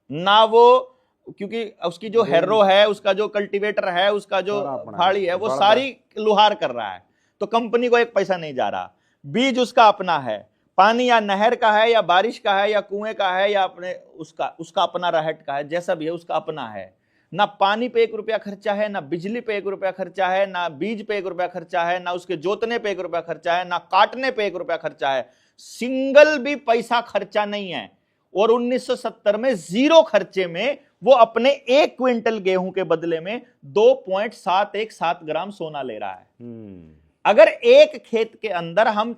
ना। वो क्योंकि उसकी जो हैरो है, उसका जो कल्टीवेटर है, उसका जो फाड़ी है, वो सारी लुहार कर रहा है, तो कंपनी को एक पैसा नहीं जा रहा। बीज उसका अपना है, पानी या नहर का है या बारिश का है या कुएं का है या अपने उसका अपना रहट का है, जैसा भी है उसका अपना है। ना पानी पे 1 रुपया खर्चा है, ना बिजली पे 1 रुपया खर्चा है, ना बीज पे 1 रुपया खर्चा है, ना उसके जोतने पे 1 रुपया खर्चा है, ना काटने पे 1 रुपया खर्चा है, सिंगल भी पैसा खर्चा नहीं है। और 1970 में जीरो खर्चे में वो अपने 1 क्विंटल गेहूं के बदले में 2.717 ग्राम सोना ले रहा है। अगर एक खेत के अंदर हम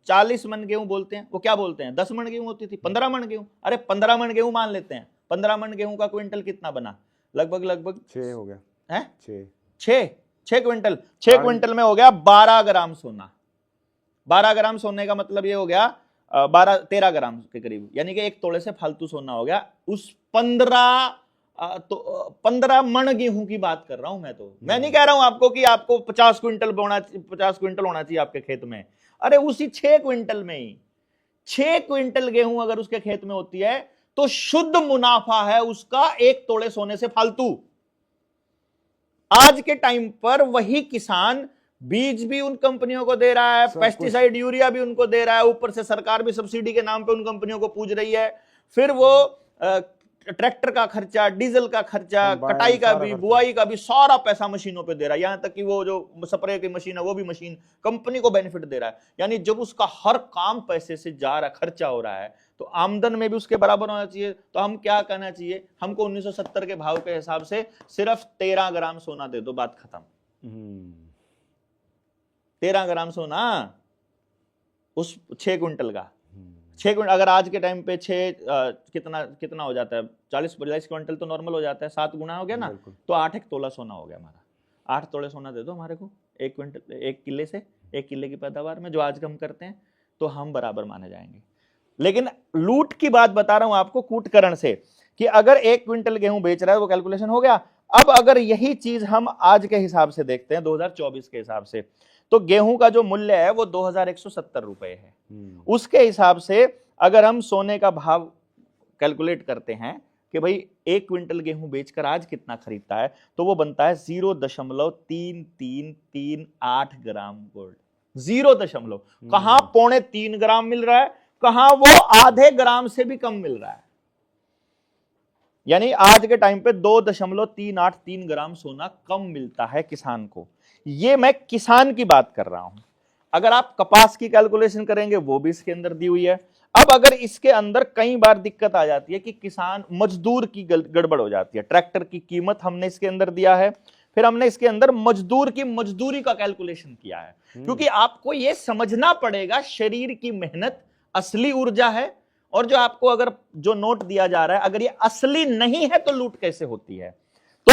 40 मन गेहूं बोलते हैं, वो क्या बोलते हैं 10 मन गेहूं होती थी, 15 मन गेहूं, अरे 15 मन गेहूं मान लेते हैं, 15 मन गेहूं का क्विंटल कितना बना, लगभग 6 हो गया है, 6 क्विंटल, 6 क्विंटल में हो गया 12 ग्राम सोना। 12 ग्राम सोने का मतलब ये हो गया 13 ग्राम के करीब, यानी कि 1 तोले से फालतू सोना हो गया। उस 15 मन गेहूं की बात कर रहा हूं मैं। तो मैं नहीं कह रहा हूं आपको कि आपको 50 क्विंटल होना चाहिए आपके खेत में, अरे उसी 6 क्विंटल में ही 6 क्विंटल गेहूं अगर उसके खेत में होती है तो शुद्ध मुनाफा है उसका 1 तोले सोने से फालतू। आज के टाइम पर वही किसान बीज भी उन कंपनियों को दे रहा है, पेस्टिसाइड यूरिया भी उनको दे रहा है, ऊपर से सरकार भी सब्सिडी के नाम पे उन कंपनियों को पूज रही है। फिर वो ट्रैक्टर का खर्चा, डीजल का खर्चा, कटाई का भी, बुआई का भी सारा पैसा मशीनों पे दे रहा है। यहां तक कि वो जो स्प्रे की मशीन है वो भी मशीन कंपनी को बेनिफिट दे रहा है। यानी जब उसका हर काम पैसे से जा रहा, खर्चा हो रहा है, तो आमदन में भी उसके बराबर होना चाहिए। तो हम क्या कहना चाहिए, हमको 1970 के भाव के हिसाब से सिर्फ 13 ग्राम सोना दे दो, बात खत्म। 13 ग्राम सोना उस 6 क्विंटल का, 6 क्विंटल अगर आज के टाइम पे 6 कितना हो जाता है, 40-45 क्विंटल तो नॉर्मल हो जाता है, 7 गुना हो गया ना, तो 8 तोला सोना हो गया हमारा। 8 तोले सोना दे दो हमारे को 1 क्विंटल, 1 किले से, 1 किले की पैदावार में जो आज हम करते हैं, तो हम बराबर माने जाएंगे। लेकिन लूट की बात बता रहा हूं आपको कूटकरण से, कि अगर 1 क्विंटल गेहूं बेच रहा है वो कैलकुलेशन हो गया। अब अगर यही चीज हम आज के हिसाब से देखते हैं 2024 के हिसाब से, तो गेहूं का जो मूल्य है वो 2170 रुपए है। उसके हिसाब से अगर हम सोने का भाव कैलकुलेट करते हैं कि भाई 1 क्विंटल गेहूं बेचकर आज कितना खरीदता है, तो वो बनता है 0.3338 ग्राम गोल्ड। 0. कहां 3.25 ग्राम मिल रहा है, कहां वो आधे ग्राम से भी कम मिल रहा है। यानी आज के टाइम पे 2.383 ग्राम सोना कम मिलता है किसान को। ये मैं किसान की बात कर रहा हूं। अगर आप कपास की कैलकुलेशन करेंगे वो भी इसके अंदर दी हुई है। अब अगर इसके अंदर कई बार दिक्कत आ जाती है कि किसान मजदूर की गड़बड़ हो जाती है। ट्रैक्टर की कीमत हमने इसके अंदर दिया है, फिर हमने इसके अंदर मजदूर की मजदूरी का कैलकुलेशन किया है, क्योंकि आपको यह समझना पड़ेगा शरीर की मेहनत असली ऊर्जा है, और जो आपको अगर जो नोट दिया जा रहा है अगर ये असली नहीं है तो लूट कैसे होती है। तो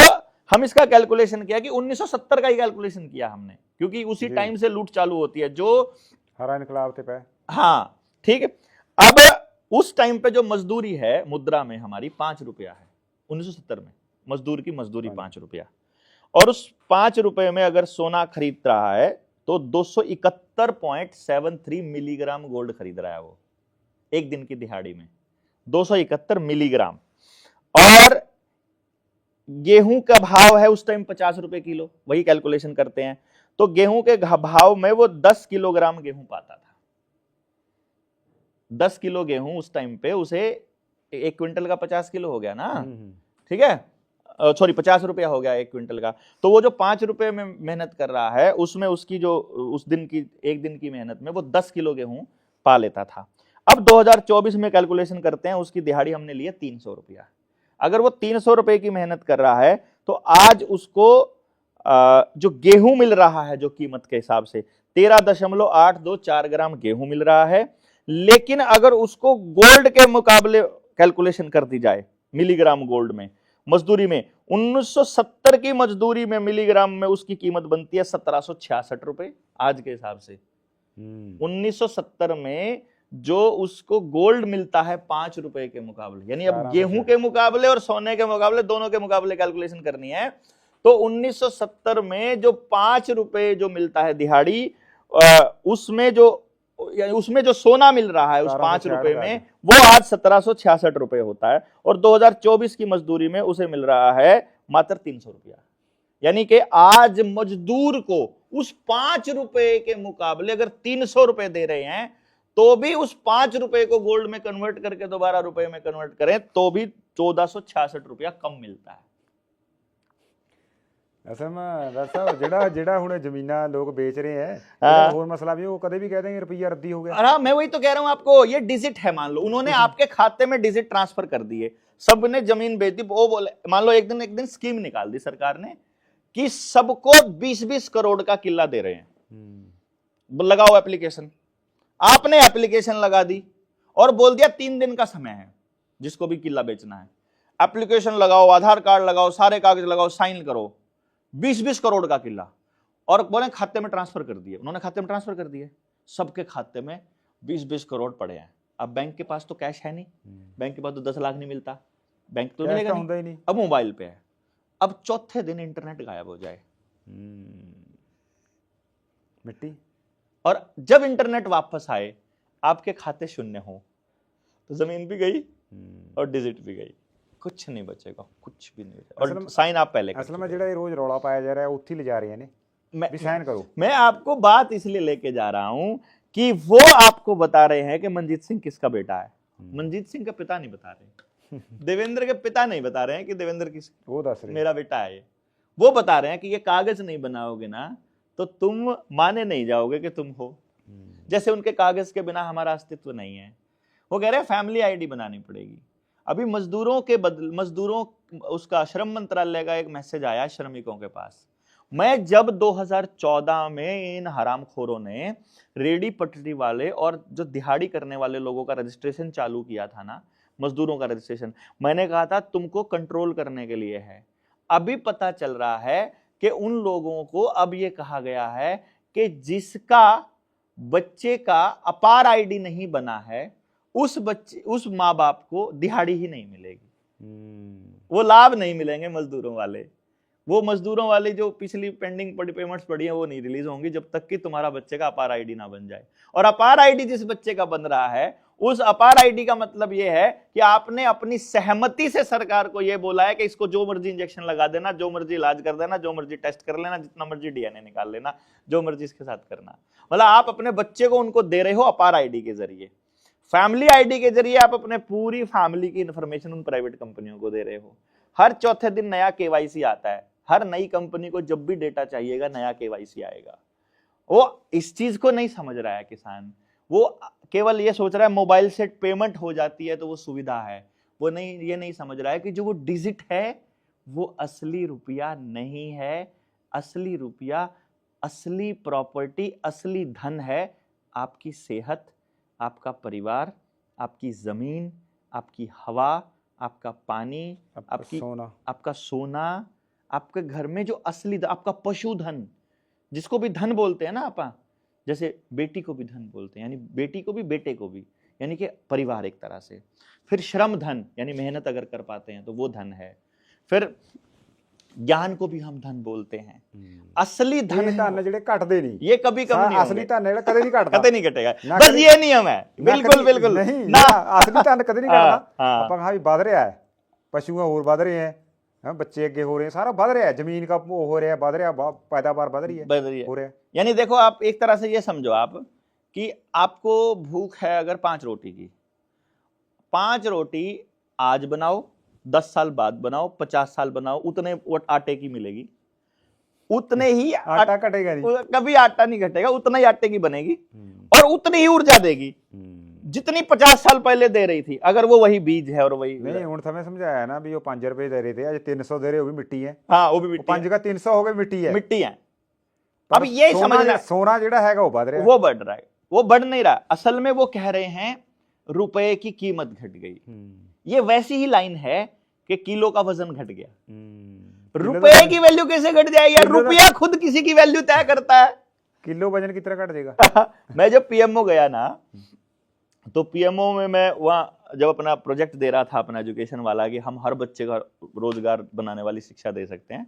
हम इसका कैलकुलेशन किया कि 1970 का ही कैलकुलेशन किया हमने, क्योंकि उसी टाइम से लूट चालू होती है जो हरा इनकलाब थे पे। हाँ ठीक है। अब उस टाइम पे जो मजदूरी है मुद्रा में हमारी 5 रुपया है 1970 में, मजदूर की मजदूरी 5 रुपया, और उस 5 रुपए में अगर सोना खरीद रहा है तो 271.73 मिलीग्राम गोल्ड खरीद रहा है वो। एक दिन की दिहाड़ी में 271 मिलीग्राम। और गेहूं का भाव है उस टाइम 50 रुपए किलो, वही कैलकुलेशन करते हैं तो गेहूं के भाव में वो 10 किलोग्राम गेहूं पाता था। 10 किलो गेहूं उस टाइम पे उसे 1 क्विंटल का 50 किलो हो गया ना, ठीक है, सॉरी 50 रुपया हो गया 1 क्विंटल का। तो वो जो 5 रुपए में मेहनत कर रहा है उसमें उसकी जो उस दिन की 1 दिन की मेहनत में वो 10 किलो गेहूं पा लेता था। अब 2024 में कैलकुलेशन करते हैं, उसकी दिहाड़ी हमने ली है 300 रुपया। अगर वो 300 रुपए की मेहनत कर रहा है तो आज उसको जो गेहूं मिल रहा है जो कीमत के हिसाब से 13.824 ग्राम गेहूं मिल रहा है। लेकिन अगर उसको गोल्ड के मुकाबले कैलकुलेशन कर दी जाए मिलीग्राम गोल्ड में, मजदूरी में 1970 की मजदूरी में मिलीग्राम में उसकी कीमत बनती है 1766 रुपए आज के हिसाब से। 1970 में जो उसको गोल्ड मिलता है 5 रुपए के मुकाबले, यानी अब गेहूं के मुकाबले और सोने के मुकाबले दोनों के मुकाबले कैलकुलेशन करनी है तो 1970 में जो 5 रुपए जो मिलता है दिहाड़ी, उसमें जो सोना मिल रहा है उस 5 रुपए में वो आज 1766 रुपए होता है। और 2024 की मजदूरी में उसे मिल रहा है मात्र 300 रुपया। यानी कि आज मजदूर को उस 5 रुपए के मुकाबले अगर 300 रुपए दे रहे हैं तो भी उस 5 रुपए को गोल्ड में कन्वर्ट करके दोबारा रुपए में कन्वर्ट करें तो भी 1466 रुपया कम मिलता है। असल में डॉक्टर साहब जेड़ा हुणे जमीना लोग बेच रहे हैं और मसला भी वो कदे भी कह देंगे रुपया रद्दी हो गया। अरे मैं वही तो कह रहा हूं आपको, ये डिजिट है, मान लो उन्होंने आपके खाते में डिजिट ट्रांसफर कर दिए, सबने जमीन बेच दी। वो बोले मान लो एक दिन स्कीम निकाल दी सरकार ने कि सबको 20-20 करोड़ का किला दे रहे हैं, लगाओ एप्लीकेशन। आपने एप्लीकेशन लगा दी और बोल दिया 3 दिन का समय है जिसको भी किला बेचना है, एप्लीकेशन लगाओ, आधार कार्ड लगाओ, सारे कागज लगाओ, साइन करो, 20-20 करोड़ का किला। और बोले खाते में ट्रांसफर कर दिए, उन्होंने खाते में ट्रांसफर कर दिए, सबके खाते में 20-20 करोड़ पड़े हैं। अब बैंक के पास तो कैश है नहीं, बैंक के पास तो 10 लाख नहीं मिलता, बैंक तो मिलेगा नहीं, अब मोबाइल पे है। अब चौथे दिन इंटरनेट गायब हो जाए, मिट्टी। और जब इंटरनेट वापस आए आपके खाते शून्य हो तो जमीन भी गई और डिजिट भी गई, कुछ नहीं बचेगा, कुछ भी नहीं बचेगा। और साइन आप पहले असल में जेड़ा रोज रौला पाया जा रहा है उत्थे ले जा रहे हैं भी साइन करो। मैं आपको बात इसलिए लेके जा रहा हूं कि वो आपको बता रहे हैं कि मनजीत सिंह किसका बेटा है। मनजीत सिंह का पिता नहीं बता रहे, देवेंद्र के पिता नहीं बता रहे हैं कि देवेंद्र किस वो दस रहे मेरा बेटा है। वो बता रहे हैं कि ये कागज नहीं बनाओगे ना तो तुम माने नहीं जाओगे कि तुम हो। जैसे उनके कागज के बिना हमारा अस्तित्व नहीं है। वो कह रहे हैं फैमिली आईडी बनानी पड़ेगी। अभी मजदूरों उसका श्रम मंत्रालय का एक मैसेज आया श्रमिकों के पास। मैं जब 2014 में इन हरामखोरों ने रेडी पटरी वाले और जो दिहाड़ी करने वाले लोगों का रजिस्ट्रेशन चालू किया था ना, मजदूरों का रजिस्ट्रेशन, मैंने कहा था तुमको कंट्रोल करने के लिए है। अभी पता चल रहा है कि उन लोगों को अब ये कहा गया है कि जिसका बच्चे का अपार आईडी नहीं बना है उस माँ बाप को दिहाड़ी ही नहीं मिलेगी, वो लाभ नहीं मिलेंगे मजदूरों वाले। वो मजदूरों वाले जो पिछली पेंडिंग पेमेंट्स पड़ी हैं वो नहीं रिलीज होंगी जब तक कि तुम्हारा बच्चे का अपार आईडी ना बन जाए। और अपार आईडी जिस बच्चे का बन रहा है उस अपार आईडी का मतलब ये है कि आपने अपनी सहमति से सरकार को ये बोला है कि इसको जो मर्जी इंजेक्शन लगा देना, जो मर्जी इलाज कर देना, जो मर्जी टेस्ट कर लेना, जितना मर्जी डीएनए निकाल लेना, जो मर्जी इसके साथ करना। मतलब आप अपने बच्चे को उनको दे रहे हो अपार आईडी के जरिए, फैमिली आईडी के जरिए आप अपने पूरी फैमिली की इंफॉर्मेशन उन प्राइवेट कंपनियों को दे रहे हो। हर चौथे दिन नया केवाईसी आता है, हर नई कंपनी को जब भी डेटा चाहिएगा नया केवाईसी आएगा। वो इस चीज को नहीं समझ रहा है किसान, वो केवल ये सोच रहा है मोबाइल से पेमेंट हो जाती है तो वो सुविधा है। वो नहीं, ये नहीं समझ रहा है कि जो वो डिजिट है वो असली रुपया नहीं है। असली रुपया, असली प्रॉपर्टी, असली धन है आपकी सेहत, आपका परिवार, आपकी जमीन, आपकी हवा, आपका पानी, आपका सोना, आपके घर में जो असली आपका पशुधन, जिसको भी धन बोलते हैं ना आपा, जैसे बेटी को भी धन बोलते हैं, यानी बेटी को भी बेटे को भी, यानी कि परिवार एक तरह से। फिर श्रम धन, यानी मेहनत अगर कर पाते हैं तो वो धन है। फिर ज्ञान को भी हम धन बोलते हैं। असली धन ਇਹ ਧਨ ਜਿਹੜੇ ਘਟਦੇ ਨਹੀਂ, ये कभी कम नहीं असली होंगे, ਧਨ ਜਿਹੜਾ ਕਦੇ ਨਹੀਂ ਘਟਦਾ, कभी नहीं घटेगा। ना बस कभी- ये नियम है, ਨਾ बिल्कुल ਕਦੀ- बिल्कुल ਨਹੀਂ ना। ਨਾ, ਅਸਲੀ ਧਨ ਕਦੇ ਨਹੀਂ ਘਟਦਾ। हाँ। ਆਪਾਂ ਕਹਾਂ ਵੀ ਵੱਧ ਰਿਹਾ ਹੈ, ਪਸ਼ੂ ਹੋਰ ਵੱਧ ਰਹੇ ਹੈ, ਹਾਂ ਬੱਚੇ ਅੱਗੇ ਹੋ ਰਹੇ हैं, सारा ਵੱਧ ਰਿਹਾ है, ਜ਼ਮੀਨ का वो हो रहा है, ਵੱਧ ਰਿਹਾ, पैदावार बढ़ रही है, बढ़ रही है। हो रहा है। यानी देखो आप एक तरह से ये समझो आप कि आपको भूख है अगर 5 रोटी की, 5 रोटी आज बनाओ, 10 साल बाद बनाओ, 50 साल बनाओ, उतने आटे की मिलेगी, उतने ही आटा घटेगा नहीं, कभी आटा नहीं घटेगा, उतना ही आटे की बनेगी और उतनी ही ऊर्जा देगी जितनी 50 साल पहले दे रही थी, अगर वो वही बीज है और वही नहीं ਹੁਣ ਤਾਂ ਮੈਂ ਸਮਝਾਇਆ ਨਾ ਵੀ ਉਹ 5 ਰੁਪਏ ਦੇ ਰਹੇ थे, ਅੱਜ 300 दे रहे, वो भी मिट्टी है। हाँ वो भी मिट्टी 5 का 300 हो गई, मिट्टी है, मिट्टी है। अब ये समझना, सोना ਜਿਹੜਾ ਹੈਗਾ ਉਹ ਵੱਧ ਰਿਹਾ, वो बढ़ रहा है, वो बढ़ नहीं रहा। असल में वो कह रहे हैं रुपए की कीमत घट गई। ये वैसी ही लाइन है कि किलो का वजन घट गया। रुपए की वैल्यू कैसे घट जाएगी यार? रुपया खुद किसी की वैल्यू तय करता है। किलो वजन कितना घट जाएगा? मैं जब पीएमओ गया ना, तो पीएमओ में मैं वहाँ जब अपना प्रोजेक्ट दे रहा था अपना एजुकेशन वाला कि हम हर बच्चे का रोजगार बनाने वाली शिक्षा दे सकते हैं,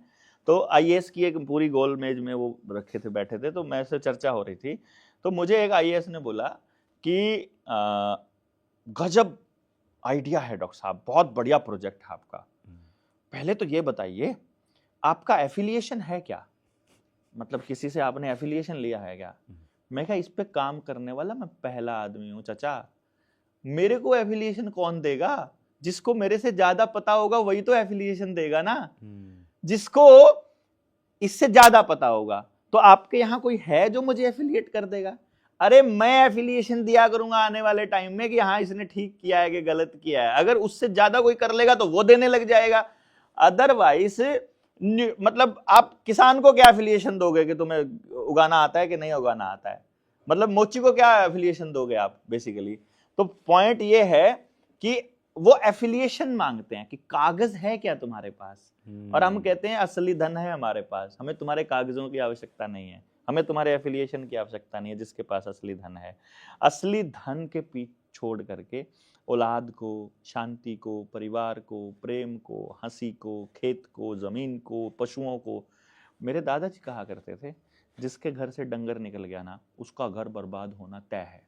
तो आईएएस की एक पूरी गोल मेज में वो रखे थे, बैठे थे, तो मैं से चर्चा हो रही थी, तो मुझे एक आईएएस ने बोला कि गजब आइडिया है डॉक्टर साहब, बहुत बढ़िया प्रोजेक्ट है आपका, पहले तो ये बताइए आपका एफिलिएशन है क्या, मतलब किसी से आपने एफिलिएशन लिया है क्या? मैं कहा इस पे काम करने वाला मैं पहला आदमी हूं चाचा, मेरे को एफिलिएशन कौन देगा? जिसको मेरे से ज्यादा पता होगा वही तो एफिलिएशन देगा ना, जिसको इससे ज्यादा पता होगा। तो आपके यहाँ कोई है जो मुझे एफिलिएट कर देगा? अरे मैं एफिलिएशन दिया करूंगा आने वाले टाइम में कि हाँ इसने ठीक किया है कि गलत किया है, अगर उससे ज्यादा कोई कर लेगा तो वो देने लग जाएगा। अदरवाइज मतलब आप किसान को क्या एफिलिएशन दोगे कि तुम्हें उगाना आता है कि नहीं उगाना आता है, मतलब मोची को क्या एफिलिएशन दोगे आप बेसिकली? तो पॉइंट ये है कि वो एफिलिएशन मांगते हैं कि कागज है क्या तुम्हारे पास, और हम कहते हैं असली धन है हमारे पास, हमें तुम्हारे कागजों की आवश्यकता नहीं है, हमें तुम्हारे एफिलिएशन की आवश्यकता नहीं है, जिसके पास असली धन है। असली धन के पीछे छोड़ करके औलाद को, शांति को, परिवार को, प्रेम को, हंसी को, खेत को, जमीन को, पशुओं को। मेरे दादाजी कहा करते थे जिसके घर से डंगर निकल गया ना उसका घर बर्बाद होना तय है।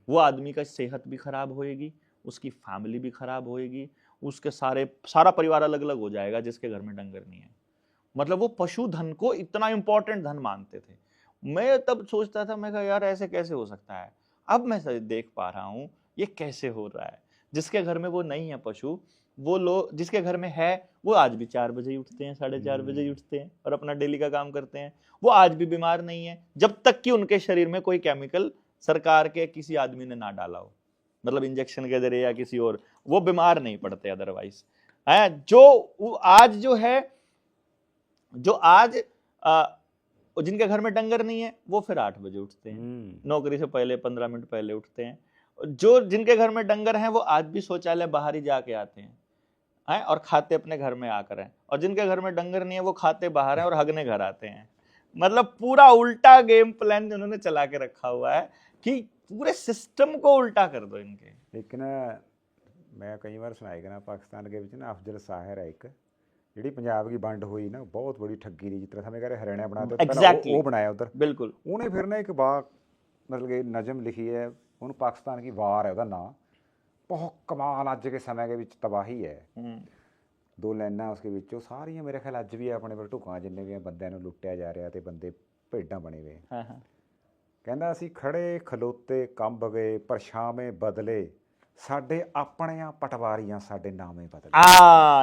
वो आदमी का सेहत भी खराब होएगी, उसकी फैमिली भी खराब होएगी, उसके सारा परिवार अलग अलग हो जाएगा जिसके घर में डंगर नहीं है। मतलब वो पशुधन को इतना इंपॉर्टेंट धन मानते थे। मैं तब सोचता था, मैं कहा यार ऐसे कैसे हो सकता है। अब मैं देख पा रहा हूं ये कैसे हो रहा है। जिसके घर में वो नहीं है पशु, वो लोग जिसके घर में है वो आज भी 4 बजे ही उठते हैं, 4:30 बजे ही उठते हैं और अपना डेली का काम करते हैं। वो आज भी बीमार नहीं है जब तक कि उनके शरीर में कोई केमिकल सरकार के किसी आदमी ने ना डाला हो, मतलब इंजेक्शन के जरिए या किसी और, वो बीमार नहीं पड़ते अदरवाइज है। जो आज जो है, जो आज जिनके घर में डंगर नहीं है वो फिर 8 बजे उठते हैं, नौकरी से पहले 15 मिनट पहले उठते हैं। जो जिनके घर में डंगर हैं वो आज भी शौचालय बाहर ही जाके आते हैं और खाते अपने घर में आकर हैं, और जिनके घर में डंगर नहीं है वो खाते बाहर हैं और हगने घर आते हैं। मतलब पूरा उल्टा गेम प्लान उन्होंने चला के रखा हुआ है कि पूरे सिस्टम को उल्टा कर दो इनके। लेकिन मैं कई बार सुनाएगा ना, पाकिस्तान के बीच ना अफजल साहिर है एक, ਜਿਹੜੀ ਪੰਜਾਬ ਦੀ ਵੰਡ ਹੋਈ ਨਾ ਬਹੁਤ ਬੜੀ ਠੱਗੀ ਦੀ, ਜਿਸ ਤਰ੍ਹਾਂ ਸਮੇਂ ਕਰੇ ਹਰਿਆਣਾ ਬਣਾ ਦਿੱਤਾ, Exactly. ਉਹ ਬਣਾਇਆ ਉਧਰ बिल्कुल। ਉਹਨੇ ਫਿਰ ਨਾ ਇੱਕ मतलब कि नज़म लिखी है, ਉਹਨੂੰ पाकिस्तान की वार है ਉਹਦਾ ਨਾਂ, बहुत कमाल ਅੱਜ के समय के ਵਿੱਚ ਤਬਾਹੀ है। 2 ਲਾਈਨਾਂ उसके ਵਿੱਚੋਂ ਸਾਰੀਆਂ ਮੇਰੇ ਖਿਆਲ ਅੱਜ ਵੀ ਆਪਣੇ ਕੋਲ ਢੁਕਾਂ ਜਿੰਨੇ ਵੀ ਬੰਦਿਆਂ ਨੂੰ ਲੁੱਟਿਆ ਜਾ ਰਿਹਾ ਤੇ ਬੰਦੇ ਭੇਡਾਂ ਬਣੇ ਹੋਏ। ਕਹਿੰਦਾ ਅਸੀਂ ਖੜੇ ਖਲੋਤੇ ਕੰਬ ਗਏ ਪਰਛਾਵੇਂ ਬਦਲੇ, ਸਾਡੇ ਆਪਣੀਆਂ ਪਟਵਾਰੀਆਂ ਸਾਡੇ ਨਾਮੇ ਬਦਲੇ।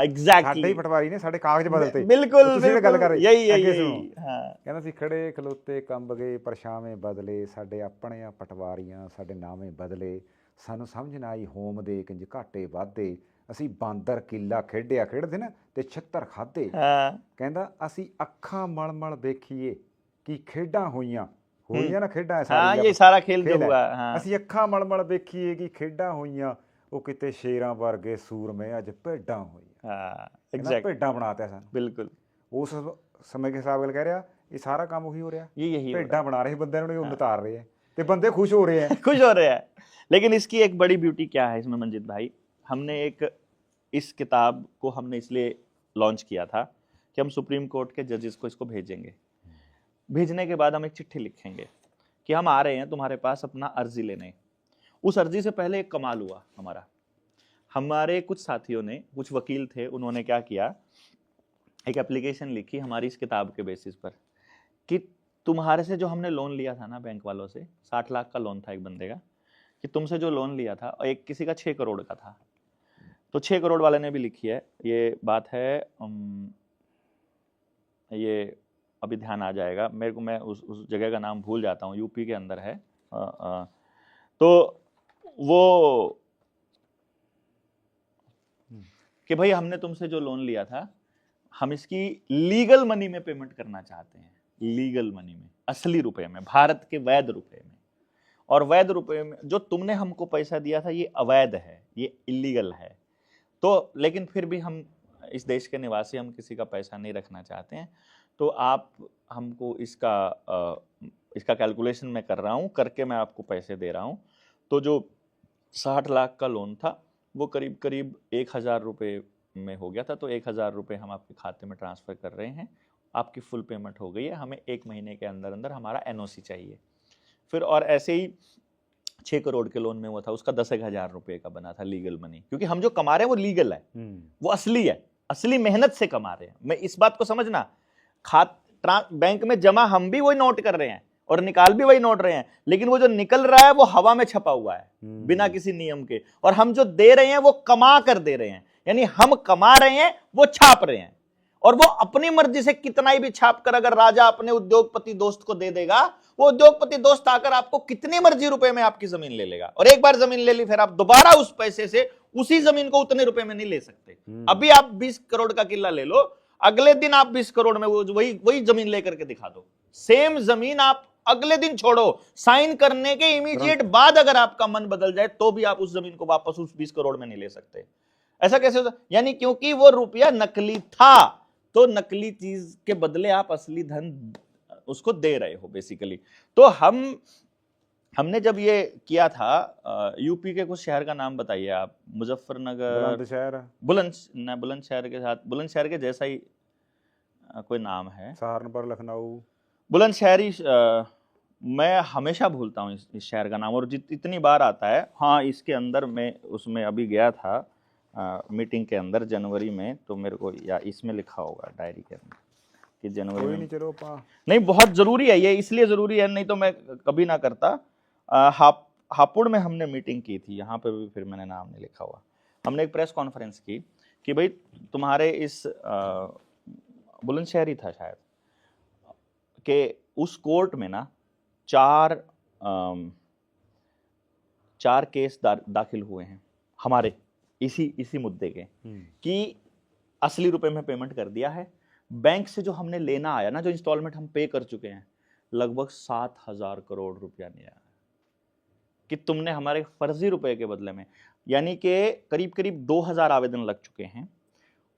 एग्जैक्टली, ਸਾਡੇ ਹੀ ਪਟਵਾਰੀ ਨੇ ਸਾਡੇ ਕਾਗਜ਼ ਬਦਲਤੇ। बिल्कुल ਤੁਸੀਂ ਇਹ ਗੱਲ ਕਰ ਰਹੇ, यही ਅੱਗੇ यही ਸੁਣੋ। हाँ। ਕਹਿੰਦਾ ਅਸੀਂ ਖੜੇ ਖਲੋਤੇ ਕੰਬ ਗਏ ਪਰਛਾਵੇਂ ਬਦਲੇ, ਸਾਡੇ ਆਪਣੀਆਂ ਪਟਵਾਰੀਆਂ ਸਾਡੇ ਨਾਮੇ ਬਦਲੇ, ਸਾਨੂੰ ਸਮਝ ਨਾ ਆਈ ਹੋਮ ਦੇ ਕਿੰਜ ਘਾਟੇ ਵਾਧੇ, ਅਸੀਂ ਬਾਂਦਰ ਕਿੱਲਾ ਖੇਡਿਆ ਖੇਡਦੇ ਨਾ ਤੇ ਛਿੱਤਰ ਖਾਧੇ। ਕਹਿੰਦਾ ਅਸੀਂ ਅੱਖਾਂ ਮਲ ਮਲ ਵੇਖੀਏ ਕਿ ਖੇਡਾਂ ਹੋਈਆਂ ਨਾ ਖੇਡਾਂ हाँ, ये सारा खेल जो हुआ। हाँ। ਅਸੀਂ ਅੱਖਾਂ ਮਲ ਮਲ ਵੇਖੀਏ ਕਿ ਖੇਡਾਂ ਹੋਈਆਂ, ਉਹ ਕਿਤੇ ਸ਼ੇਰਾਂ ਵਰਗੇ ਸੂਰਮੇ ਅੱਜ ਭੇਡਾਂ ਹੋਈਆਂ। एग्जैक्ट, ਭੇਡਾਂ ਬਣਾਤੇ ਸਾਨੂੰ। बिल्कुल ਉਸ ਸਮੇਂ ਦੇ ਹਿਸਾਬ ਨਾਲ ਕਹਿ ਰਿਹਾ ਇਹ ਸਾਰਾ ਕੰਮ ਉਹੀ ਹੋ ਰਿਹਾ, यही ਭੇਡਾਂ ਬਣਾ ਰਹੇ ਬੰਦਿਆਂ ਨੂੰ, ਉਹ ਉਤਾਰ ਰਹੇ ਹੈ ਤੇ ਬੰਦੇ खुश हो रहे हैं। खुश हो रहे हैं। लेकिन इसकी एक बड़ी ब्यूटी क्या है इसमें मंजित भाई, हमने इस किताब को हमने इसलिए लॉन्च किया था कि हम सुप्रीम कोर्ट के जजेस को इसको भेजेंगे। भेजने के बाद हम एक चिट्ठी लिखेंगे कि हम आ रहे हैं तुम्हारे पास अपना अर्जी लेने। उस अर्जी से पहले एक कमाल हुआ हमारा, हमारे कुछ साथियों ने, कुछ वकील थे, उन्होंने क्या किया, एक एप्लीकेशन लिखी हमारी इस किताब के बेसिस पर कि तुम्हारे से जो हमने लोन लिया था ना बैंक वालों से, 60 लाख का लोन था एक बंदे का, कि तुमसे जो लोन लिया था, और एक किसी का 6 करोड़ का था, तो 6 करोड़ वाले ने भी लिखी है ये बात है। ये अभी ध्यान आ जाएगा मेरे को, मैं उस जगह का नाम भूल जाता हूँ, यूपी के अंदर है। तो वो कि भाई हमने तुमसे जो लोन लिया था, हम इसकी लीगल मनी में पेमेंट करना चाहते हैं, लीगल मनी में, असली रुपए में, भारत के वैध रुपए में। और वैध रुपए में जो तुमने हमको पैसा दिया था ये अवैध है, ये इलीगल है। तो लेकिन फिर भी हम इस देश के निवासी, हम किसी का पैसा नहीं रखना चाहते हैं, तो आप हमको इसका कैलकुलेशन मैं कर रहा हूँ, करके मैं आपको पैसे दे रहा हूँ। तो जो 60 लाख का लोन था वो करीब करीब 1000 रुपये में हो गया था। तो 1000 रुपये हम आपके खाते में ट्रांसफ़र कर रहे हैं, आपकी फुल पेमेंट हो गई है, हमें 1 महीने के अंदर अंदर हमारा एनओसी चाहिए। फिर और ऐसे ही 6 करोड़ के लोन में वो था, उसका 10,000 रुपये का बना था लीगल मनी, क्योंकि हम जो कमा रहे हैं वो लीगल है, वो असली है, असली मेहनत से कमा रहे हैं। मैं इस बात को समझना, बैंक में जमा हम भी वही नोट कर रहे हैं और निकाल भी वही नोट रहे हैं, लेकिन वो जो निकल रहा है वो हवा में छपा हुआ है बिना किसी नियम के, और हम जो दे रहे हैं वो कमा कर दे रहे हैं। यानी हम कमा रहे हैं, वो छाप रहे हैं, और वो अपनी मर्जी से कितना ही भी छाप कर अगर राजा अपने उद्योगपति दोस्त को दे देगा, वो उद्योगपति दोस्त आकर आपको कितनी मर्जी रुपए में आपकी जमीन ले लेगा, और एक बार जमीन ले ली फिर आप दोबारा उस पैसे से उसी जमीन को उतने रुपए में नहीं ले सकते। अभी आप 20 करोड़ का किला ले लो, अगले दिन आप 20 करोड़ में वही जमीन लेकर के दिखा दो, सेम जमीन आप अगले दिन छोड़ो, साइन करने के इमीडिएट बाद अगर आपका मन बदल जाए तो भी आप उस जमीन को वापस उस 20 करोड़ में नहीं ले सकते। ऐसा कैसे होता? यानी क्योंकि वो रुपया नकली था, तो नकली चीज के बदले आप असली धन उसको दे रहे हो बेसिकली। तो हमने जब ये किया था, यूपी के कुछ शहर का नाम बताइए आप, मुजफ्फरनगर, बुलंदशहर के साथ, बुलंदशहर के जैसा ही कोई नाम है, सहारनपुर, लखनऊ, बुलंदशहरी। मैं हमेशा भूलता हूँ इस शहर का नाम, और इतनी बार आता है। हाँ, इसके अंदर मैं उसमें अभी गया था मीटिंग के अंदर जनवरी में, तो मेरे को या इसमें लिखा होगा डायरी के अंदर कि जनवरी में। नहीं, बहुत ज़रूरी है ये, इसलिए ज़रूरी है, नहीं तो मैं कभी ना करता। हापुड़ में हमने मीटिंग की थी, यहाँ पर भी फिर मैंने नाम नहीं लिखा हुआ। हमने एक प्रेस कॉन्फ्रेंस की कि भाई तुम्हारे इस बुलंदशहर ही था शायद, कि उस कोर्ट में ना 4 केस दाखिल हुए हैं हमारे इसी मुद्दे के, कि असली रुपए में पेमेंट कर दिया है, बैंक से जो हमने लेना आया ना, जो इंस्टॉलमेंट हम पे कर चुके हैं, लगभग 7,000 करोड़ रुपया नहीं आया, कि तुमने हमारे फर्जी रुपए के बदले में, यानी कि करीब करीब 2000 आवेदन लग चुके हैं,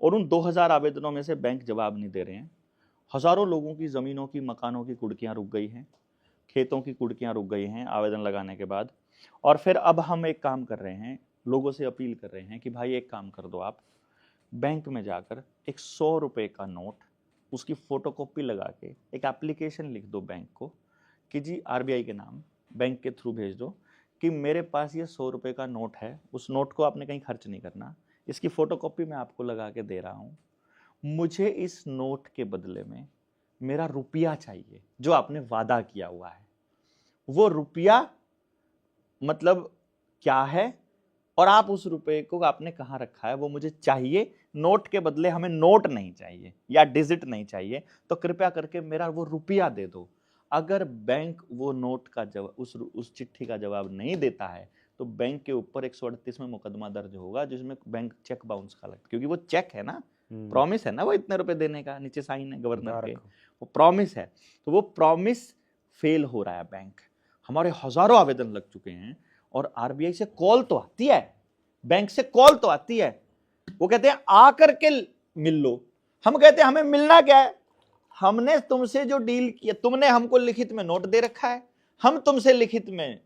और उन 2000 आवेदनों में से बैंक जवाब नहीं दे रहे हैं। हजारों लोगों की ज़मीनों की, मकानों की कुर्कियाँ रुक गई हैं, खेतों की कुर्कियाँ रुक गई हैं आवेदन लगाने के बाद। और फिर अब हम एक काम कर रहे हैं, लोगों से अपील कर रहे हैं कि भाई एक काम कर दो, आप बैंक में जाकर एक 100 रुपये का नोट, उसकी फ़ोटोकॉपी लगा के एक एप्लीकेशन लिख दो बैंक को कि जी RBI के नाम बैंक के थ्रू भेज दो कि मेरे पास ये 100 रुपये का नोट है, उस नोट को आपने कहीं खर्च नहीं करना, इसकी फ़ोटोकॉपी मैं आपको लगा के दे रहा हूँ, मुझे इस नोट के बदले में मेरा रुपया चाहिए जो आपने वादा किया हुआ है। वो रुपया मतलब क्या है और आप उस रुपये को आपने कहाँ रखा है, वो मुझे चाहिए। नोट के बदले हमें नोट नहीं चाहिए या डिजिट नहीं चाहिए, तो कृपया करके मेरा वो रुपया दे दो। अगर बैंक वो नोट का जवाब, उस चिट्ठी का जवाब नहीं देता है, तो बैंक के ऊपर 138 में मुकदमा दर्ज होगा, जिसमें बैंक चेक बाउंस का लगता है, क्योंकि वो चेक है ना, प्रॉमिस है ना, वो इतने रुपए देने का, नीचे साइन है गवर्नर के, वो प्रॉमिस है, तो वो प्रॉमिस फेल हो रहा है बैंक। हमारे हजारों आवेदन लग चुके हैं, और RBI से कॉल तो आती है, बैंक से कॉल तो आती है, वो कहते हैं आकर के मिल लो। हम कहते हैं हमें मिलना क्या है, हमने तुमसे जो डील किया, तुमने हमको लिखित में नोट दे रखा है, हम तुमसे लिखित में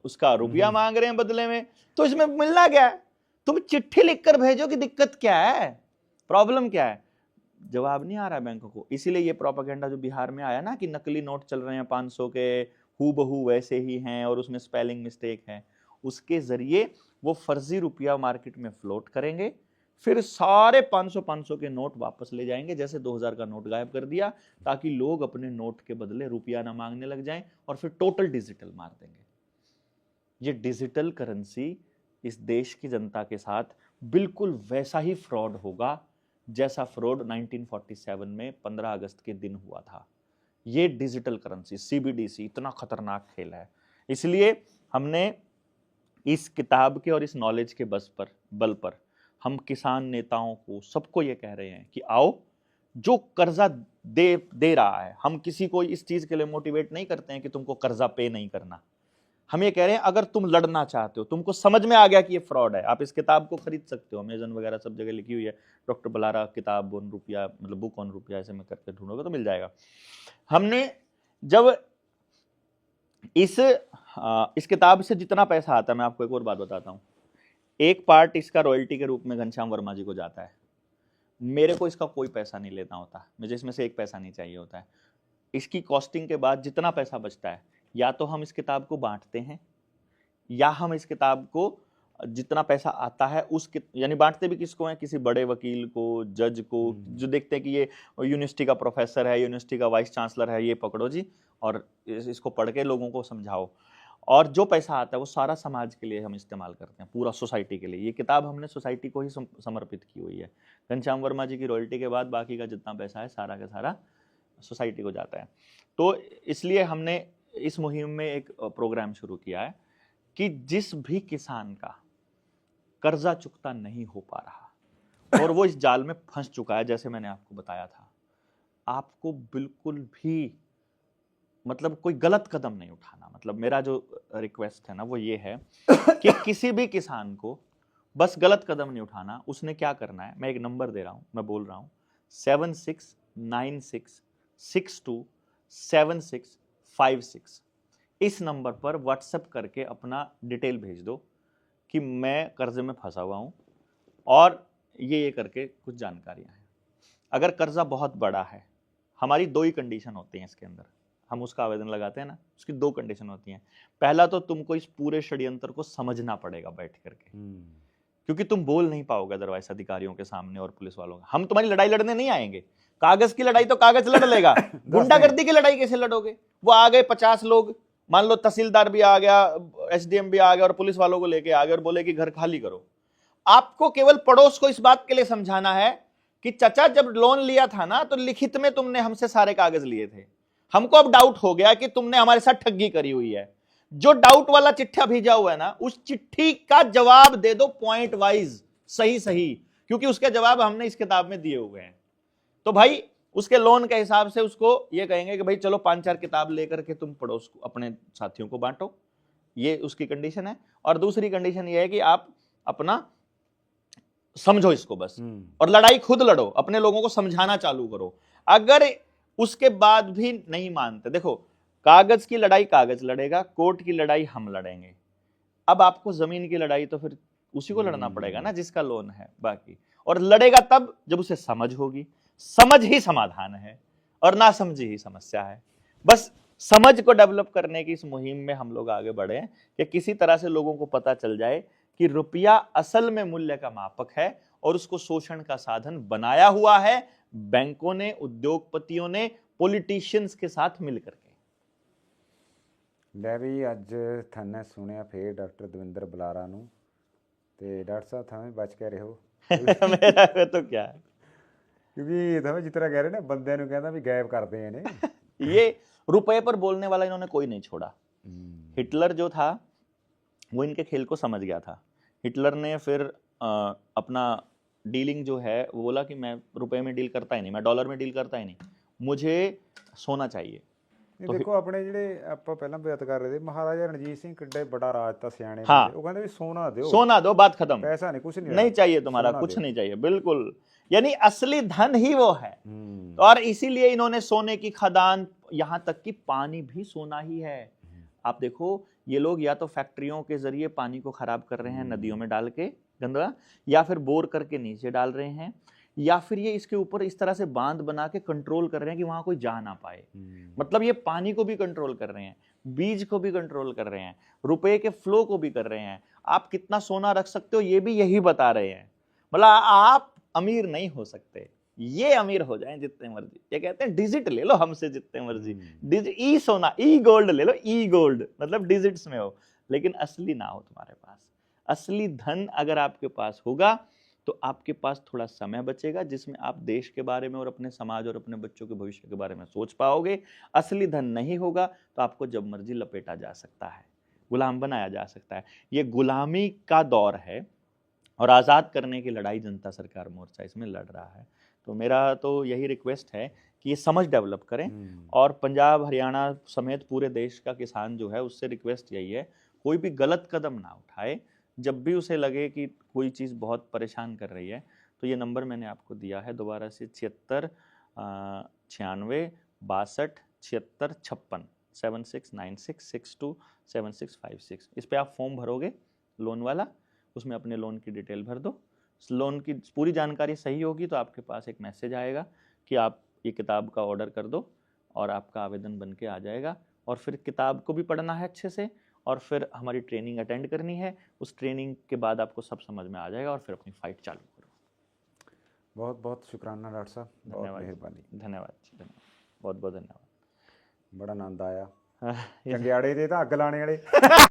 उसका रुपया मांग रहे हैं बदले में, तो इसमें मिलना क्या है? तुम चिट्ठी लिखकर भेजो कि दिक्कत क्या है, प्रॉब्लम क्या है? जवाब नहीं आ रहा है बैंकों को। इसीलिए ये प्रोपेगेंडा जो बिहार में आया ना कि नकली नोट चल रहे हैं 500 के, हूबहू वैसे ही हैं और उसमें स्पेलिंग मिस्टेक है, उसके जरिए वो फर्जी रुपया मार्केट में फ्लोट करेंगे, फिर सारे 500 के नोट वापस ले जाएंगे, जैसे 2000 का नोट गायब कर दिया, ताकि लोग अपने नोट के बदले रुपया ना मांगने लग जाएं और फिर टोटल डिजिटल मार देंगे। ये डिजिटल करेंसी इस देश की जनता के साथ बिल्कुल वैसा ही फ्रॉड होगा जैसा फ्रॉड 1947 में 15 अगस्त के दिन हुआ था। ये डिजिटल करेंसी CBDC इतना खतरनाक खेल है। इसलिए हमने इस किताब के और इस नॉलेज के बल पर हम किसान नेताओं को सबको ये कह रहे हैं कि आओ, जो कर्जा दे रहा है, हम किसी को इस चीज के लिए मोटिवेट नहीं करते हैं कि तुमको कर्जा पे नहीं करना। हम ये कह रहे हैं अगर तुम लड़ना चाहते हो, तुमको समझ में आ गया कि ये फ्रॉड है, आप इस किताब को खरीद सकते हो, अमेजन वगैरह सब जगह लिखी हुई है, डॉक्टर बलारा किताब ₹1 मतलब बुक ₹1 ऐसे में करके ढूंढोगे तो मिल जाएगा। हमने जब इस किताब से जितना पैसा आता है, मैं आपको एक और बात बताता हूँ, एक पार्ट इसका रॉयल्टी के रूप में घनश्याम वर्मा जी को जाता है। मेरे को इसका कोई पैसा नहीं लेना होता, मुझे इसमें से एक पैसा नहीं चाहिए होता है। इसकी कॉस्टिंग के बाद जितना पैसा बचता है, या तो हम इस किताब को बांटते हैं, या हम इस किताब को जितना पैसा आता है यानी बांटते भी किसको हैं, किसी बड़े वकील को, जज को, जो देखते हैं कि ये यूनिवर्सिटी का प्रोफेसर है, यूनिवर्सिटी का वाइस चांसलर है, ये पकड़ो जी और इसको पढ़ के लोगों को समझाओ। और जो पैसा आता है वो सारा समाज के लिए हम इस्तेमाल करते हैं, पूरा सोसाइटी के लिए। ये किताब हमने सोसाइटी को ही समर्पित की हुई है। घनश्याम वर्मा जी की रॉयल्टी के बाद बाकी का जितना पैसा है सारा का सारा सोसाइटी को जाता है। तो इसलिए हमने इस मुहिम में एक प्रोग्राम शुरू किया है कि जिस भी किसान का कर्जा चुकता नहीं हो पा रहा और वो इस जाल में फंस चुका है, जैसे मैंने आपको बताया था, आपको बिल्कुल भी मतलब कोई गलत कदम नहीं उठाना। मतलब मेरा जो रिक्वेस्ट है ना वो ये है कि किसी भी किसान को बस गलत कदम नहीं उठाना। उसने क्या करना है, मैं एक नंबर दे रहा हूं, मैं बोल रहा हूं 7696627656। इस नंबर पर व्हाट्सएप करके अपना डिटेल भेज दो कि मैं कर्जे में फंसा हुआ हूं और ये करके कुछ जानकारियां हैं। अगर कर्जा बहुत बड़ा है, हमारी 2 ही कंडीशन होती हैं इसके अंदर, हम उसका आवेदन लगाते हैं ना, उसकी 2 कंडीशन होती हैं। पहला तो तुमको इस पूरे षड्यंत्र को समझना पड़ेगा बैठ करके, क्योंकि तुम बोल नहीं पाओगे अदरवाइज अधिकारियों के सामने और पुलिस वालों के। हम तुम्हारी लड़ाई लड़ने नहीं आएंगे, कागज की लड़ाई तो कागज लड़ लेगा, गुंडागर्दी की लड़ाई कैसे लड़ोगे? वो आ गए 50 लोग, मान लो तहसीलदार भी आ गया, SDM भी आ गया और पुलिस वालों को लेके आ गए और बोले कि घर खाली करो। आपको केवल पड़ोस को इस बात के लिए समझाना है कि चाचा जब लोन लिया था ना तो लिखित में तुमने हमसे सारे कागज लिए थे, हमको अब डाउट हो गया कि तुमने हमारे साथ ठगी करी हुई है। जो डाउट वाला चिट्ठा भेजा हुआ है ना, उस चिट्ठी का जवाब दे दो पॉइंट वाइज, सही सही, क्योंकि उसके जवाब हमने इस किताब में दिए हुए हैं। तो भाई उसके लोन के हिसाब से उसको ये कहेंगे कि भाई चलो 5-4 किताब लेकर के तुम पड़ोस को अपने साथियों को बांटो, ये उसकी कंडीशन है। और दूसरी कंडीशन ये है कि आप अपना समझो इसको बस, और लड़ाई खुद लड़ो, अपने लोगों को समझाना चालू करो। अगर उसके बाद भी नहीं मानते, देखो कागज की लड़ाई कागज लड़ेगा, कोर्ट की लड़ाई हम लड़ेंगे। अब आपको जमीन की लड़ाई तो फिर उसी को लड़ना पड़ेगा ना जिसका लोन है बाकी, और लड़ेगा तब जब उसे समझ होगी। समझ ही समाधान है और ना समझी ही समस्या है। बस समझ को डेवलप करने की इस मुहिम में हम लोग आगे बढ़े कि किसी तरह से लोगों को पता चल जाए कि रुपया असल में मूल्य का मापक है और उसको शोषण का साधन बनाया हुआ है बैंकों ने, उद्योगपतियों ने, पॉलिटिशियंस के साथ मिलकर के। ਲੈ ਵੀ ਅੱਜ ਥਾਨੇ ਸੁਣਿਆ ਫੇਰ ਡਾਕਟਰ ਦਵਿੰਦਰ ਬੁਲਾਰਾ ਨੂੰ, ਤੇ ਡਾਕਟਰ ਸਾਹਿਬ ਥਾਵੇਂ ਬਚ ਕੇ ਰਹੋ। मेरा तो क्या है, क्योंकि थमें जिस तरह कह रहे ना बंदे ਨੂੰ ਕਹਿੰਦਾ ਵੀ गायब करते हैं ने। ये रुपए पर बोलने वाला इन्होंने कोई नहीं छोड़ा। हिटलर जो था वो इनके खेल को समझ गया था। हिटलर ने फिर अपना डीलिंग जो है वो बोला कि मैं रुपए में डील करता ही नहीं, मैं डॉलर में डील करता ही नहीं, मुझे सोना चाहिए। तो देखो अपने ਜਿਹੜੇ ਆਪਾਂ ਪਹਿਲਾਂ ਬਾਤ ਕਰ ਰਹੇ थे महाराजा रणजीत सिंह किड्डे बड़ा राज था, सियाने हाँ, वो कहते भी सोना दो, सोना दो, बात खत्म, पैसा नहीं, कुछ नहीं चाहिए तुम्हारा, कुछ नहीं चाहिए, बिल्कुल। यानी असली धन ही वो है। और इसीलिए इन्होंने सोने की खदान, यहां तक कि पानी भी सोना ही है। आप देखो ये लोग या तो फैक्ट्रियों के जरिए पानी को खराब कर रहे हैं नदियों में डाल के गंदा, या फिर बोर करके नीचे डाल रहे हैं, या फिर ये इसके ऊपर इस तरह से बांध बना के कंट्रोल कर रहे हैं कि वहां कोई जा ना पाए। मतलब ये पानी को भी कंट्रोल कर रहे हैं, बीज को भी कंट्रोल कर रहे हैं, रुपए के फ्लो को भी कर रहे हैं, आप कितना सोना रख सकते हो ये भी यही बता रहे हैं। मतलब आप अमीर नहीं हो सकते, ये अमीर हो जाएं जितने मर्जी। ये कहते हैं डिजिट ले लो हमसे जितने मर्जी, ई सोना, ई गोल्ड ले लो, ई गोल्ड मतलब डिजिट्स में हो, लेकिन असली ना हो तुम्हारे पास। असली धन अगर आपके पास होगा तो आपके पास थोड़ा समय बचेगा जिसमें आप देश के बारे में और अपने समाज और अपने बच्चों के भविष्य के बारे में सोच पाओगे। असली धन नहीं होगा तो आपको जब मर्जी लपेटा जा सकता है, गुलाम बनाया जा सकता है। ये गुलामी का दौर है और आज़ाद करने की लड़ाई जनता सरकार मोर्चा इसमें लड़ रहा है। तो मेरा तो यही रिक्वेस्ट है कि ये समझ डेवलप करें, और पंजाब हरियाणा समेत पूरे देश का किसान जो है उससे रिक्वेस्ट यही है, कोई भी गलत कदम ना उठाए। जब भी उसे लगे कि कोई चीज़ बहुत परेशान कर रही है तो ये नंबर मैंने आपको दिया है दोबारा से, 76 96 62 76 56 7696627656। इस पे आप फॉर्म भरोगे लोन वाला, उसमें अपने लोन की डिटेल भर दो। लोन की पूरी जानकारी सही होगी तो आपके पास एक मैसेज आएगा कि आप ये किताब का ऑर्डर कर दो और आपका आवेदन बन के आ जाएगा। और फिर किताब को भी पढ़ना है अच्छे से, और फिर हमारी ट्रेनिंग अटेंड करनी है। उस ट्रेनिंग के बाद आपको सब समझ में आ जाएगा और फिर अपनी फाइट चालू करो। बहुत बहुत शुक्राना डॉक्टर साहब, बहुत धन्यवाद, मेहरबानी। धन्यवाद जी, धन्यवाद, बहुत बहुत धन्यवाद। बड़ा आनंद आया। चंगियाड़े ਦੇ ਤਾਂ ਅੱਗ ਲਾਣੇ ਵਾਲੇ